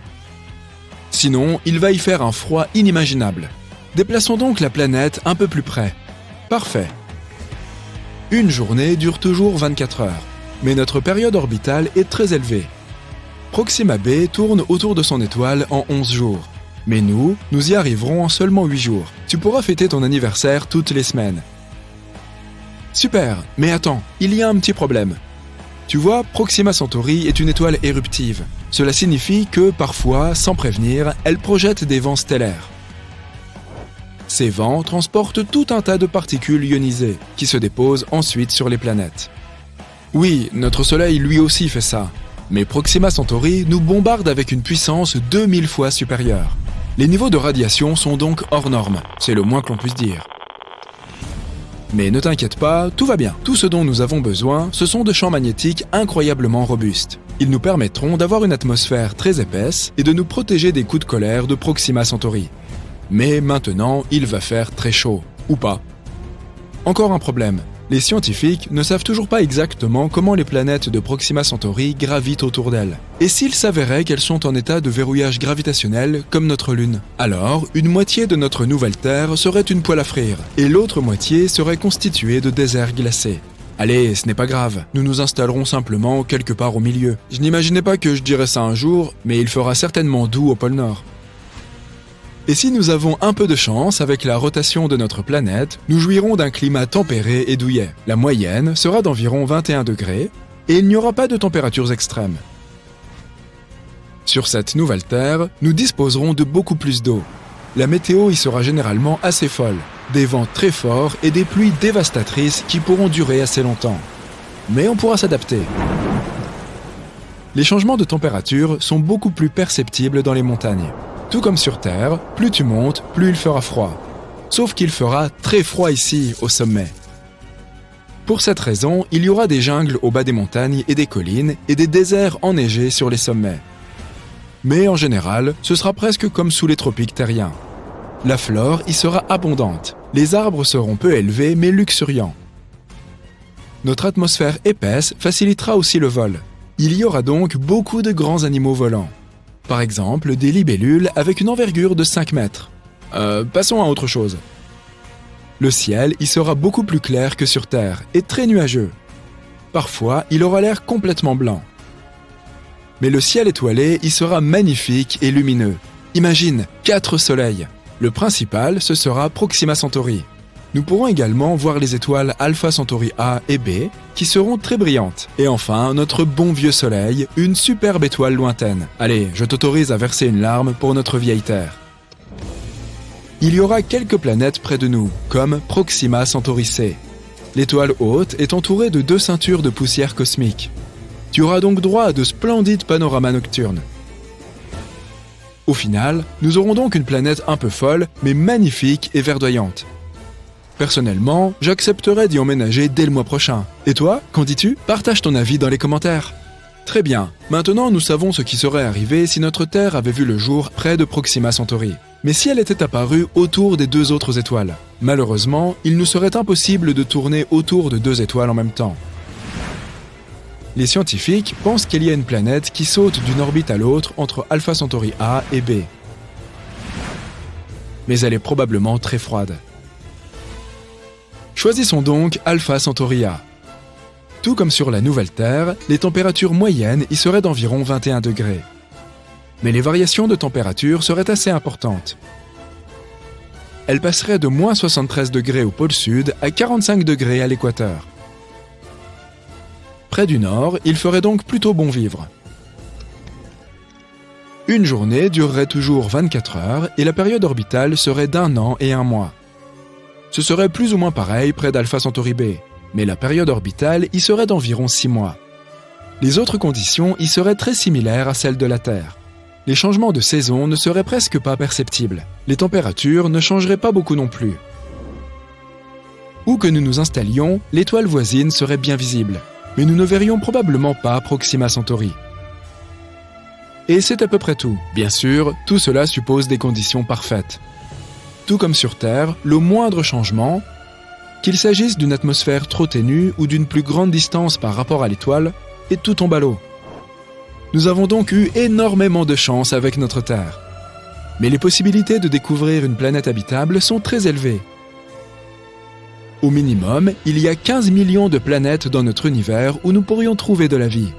Sinon, il va y faire un froid inimaginable. Déplaçons donc la planète un peu plus près. Parfait. Une journée dure toujours 24 heures. Mais notre période orbitale est très élevée. Proxima b tourne autour de son étoile en 11 jours. Mais nous y arriverons en seulement 8 jours. Tu pourras fêter ton anniversaire toutes les semaines. Super, mais attends, il y a un petit problème. Tu vois, Proxima Centauri est une étoile éruptive. Cela signifie que, parfois, sans prévenir, elle projette des vents stellaires. Ces vents transportent tout un tas de particules ionisées, qui se déposent ensuite sur les planètes. Oui, notre Soleil lui aussi fait ça. Mais Proxima Centauri nous bombarde avec une puissance 2000 fois supérieure. Les niveaux de radiation sont donc hors normes, c'est le moins que l'on puisse dire. Mais ne t'inquiète pas, tout va bien. Tout ce dont nous avons besoin, ce sont de champs magnétiques incroyablement robustes. Ils nous permettront d'avoir une atmosphère très épaisse et de nous protéger des coups de colère de Proxima Centauri. Mais maintenant, il va faire très chaud. Ou pas. Encore un problème. Les scientifiques ne savent toujours pas exactement comment les planètes de Proxima Centauri gravitent autour d'elle. Et s'il s'avérait qu'elles sont en état de verrouillage gravitationnel comme notre Lune? Alors, une moitié de notre nouvelle Terre serait une poêle à frire, et l'autre moitié serait constituée de déserts glacés. Allez, ce n'est pas grave, nous nous installerons simplement quelque part au milieu. Je n'imaginais pas que je dirais ça un jour, mais il fera certainement doux au pôle Nord. Et si nous avons un peu de chance avec la rotation de notre planète, nous jouirons d'un climat tempéré et douillet. La moyenne sera d'environ 21 degrés et il n'y aura pas de températures extrêmes. Sur cette nouvelle Terre, nous disposerons de beaucoup plus d'eau. La météo y sera généralement assez folle, des vents très forts et des pluies dévastatrices qui pourront durer assez longtemps. Mais on pourra s'adapter. Les changements de température sont beaucoup plus perceptibles dans les montagnes. Tout comme sur Terre, plus tu montes, plus il fera froid. Sauf qu'il fera très froid ici, au sommet. Pour cette raison, il y aura des jungles au bas des montagnes et des collines et des déserts enneigés sur les sommets. Mais en général, ce sera presque comme sous les tropiques terriens. La flore y sera abondante. Les arbres seront peu élevés mais luxuriants. Notre atmosphère épaisse facilitera aussi le vol. Il y aura donc beaucoup de grands animaux volants. Par exemple, des libellules avec une envergure de 5 mètres. Passons à autre chose. Le ciel y sera beaucoup plus clair que sur Terre et très nuageux. Parfois, il aura l'air complètement blanc. Mais le ciel étoilé y sera magnifique et lumineux. Imagine 4 soleils. Le principal, ce sera Proxima Centauri. Nous pourrons également voir les étoiles Alpha Centauri A et B, qui seront très brillantes. Et enfin, notre bon vieux Soleil, une superbe étoile lointaine. Allez, je t'autorise à verser une larme pour notre vieille Terre. Il y aura quelques planètes près de nous, comme Proxima Centauri C. L'étoile haute est entourée de 2 ceintures de poussière cosmique. Tu auras donc droit à de splendides panoramas nocturnes. Au final, nous aurons donc une planète un peu folle, mais magnifique et verdoyante. Personnellement, j'accepterais d'y emménager dès le mois prochain. Et toi, qu'en dis-tu? Partage ton avis dans les commentaires. Très bien, maintenant nous savons ce qui serait arrivé si notre Terre avait vu le jour près de Proxima Centauri. Mais si elle était apparue autour des 2 autres étoiles? Malheureusement, il nous serait impossible de tourner autour de 2 étoiles en même temps. Les scientifiques pensent qu'il y a une planète qui saute d'une orbite à l'autre entre Alpha Centauri A et B. Mais elle est probablement très froide. Choisissons donc Alpha Centauri A. Tout comme sur la nouvelle Terre, les températures moyennes y seraient d'environ 21 degrés. Mais les variations de température seraient assez importantes. Elles passeraient de moins 73 degrés au pôle sud à 45 degrés à l'équateur. Près du nord, il ferait donc plutôt bon vivre. Une journée durerait toujours 24 heures et la période orbitale serait d'1 an et 1 mois. Ce serait plus ou moins pareil près d'Alpha Centauri B, mais la période orbitale y serait d'environ 6 mois. Les autres conditions y seraient très similaires à celles de la Terre. Les changements de saison ne seraient presque pas perceptibles. Les températures ne changeraient pas beaucoup non plus. Où que nous nous installions, l'étoile voisine serait bien visible, mais nous ne verrions probablement pas Proxima Centauri. Et c'est à peu près tout. Bien sûr, tout cela suppose des conditions parfaites. Tout comme sur Terre, le moindre changement, qu'il s'agisse d'une atmosphère trop ténue ou d'une plus grande distance par rapport à l'étoile, est tout tombe à l'eau. Nous avons donc eu énormément de chance avec notre Terre. Mais les possibilités de découvrir une planète habitable sont très élevées. Au minimum, il y a 15 millions de planètes dans notre univers où nous pourrions trouver de la vie.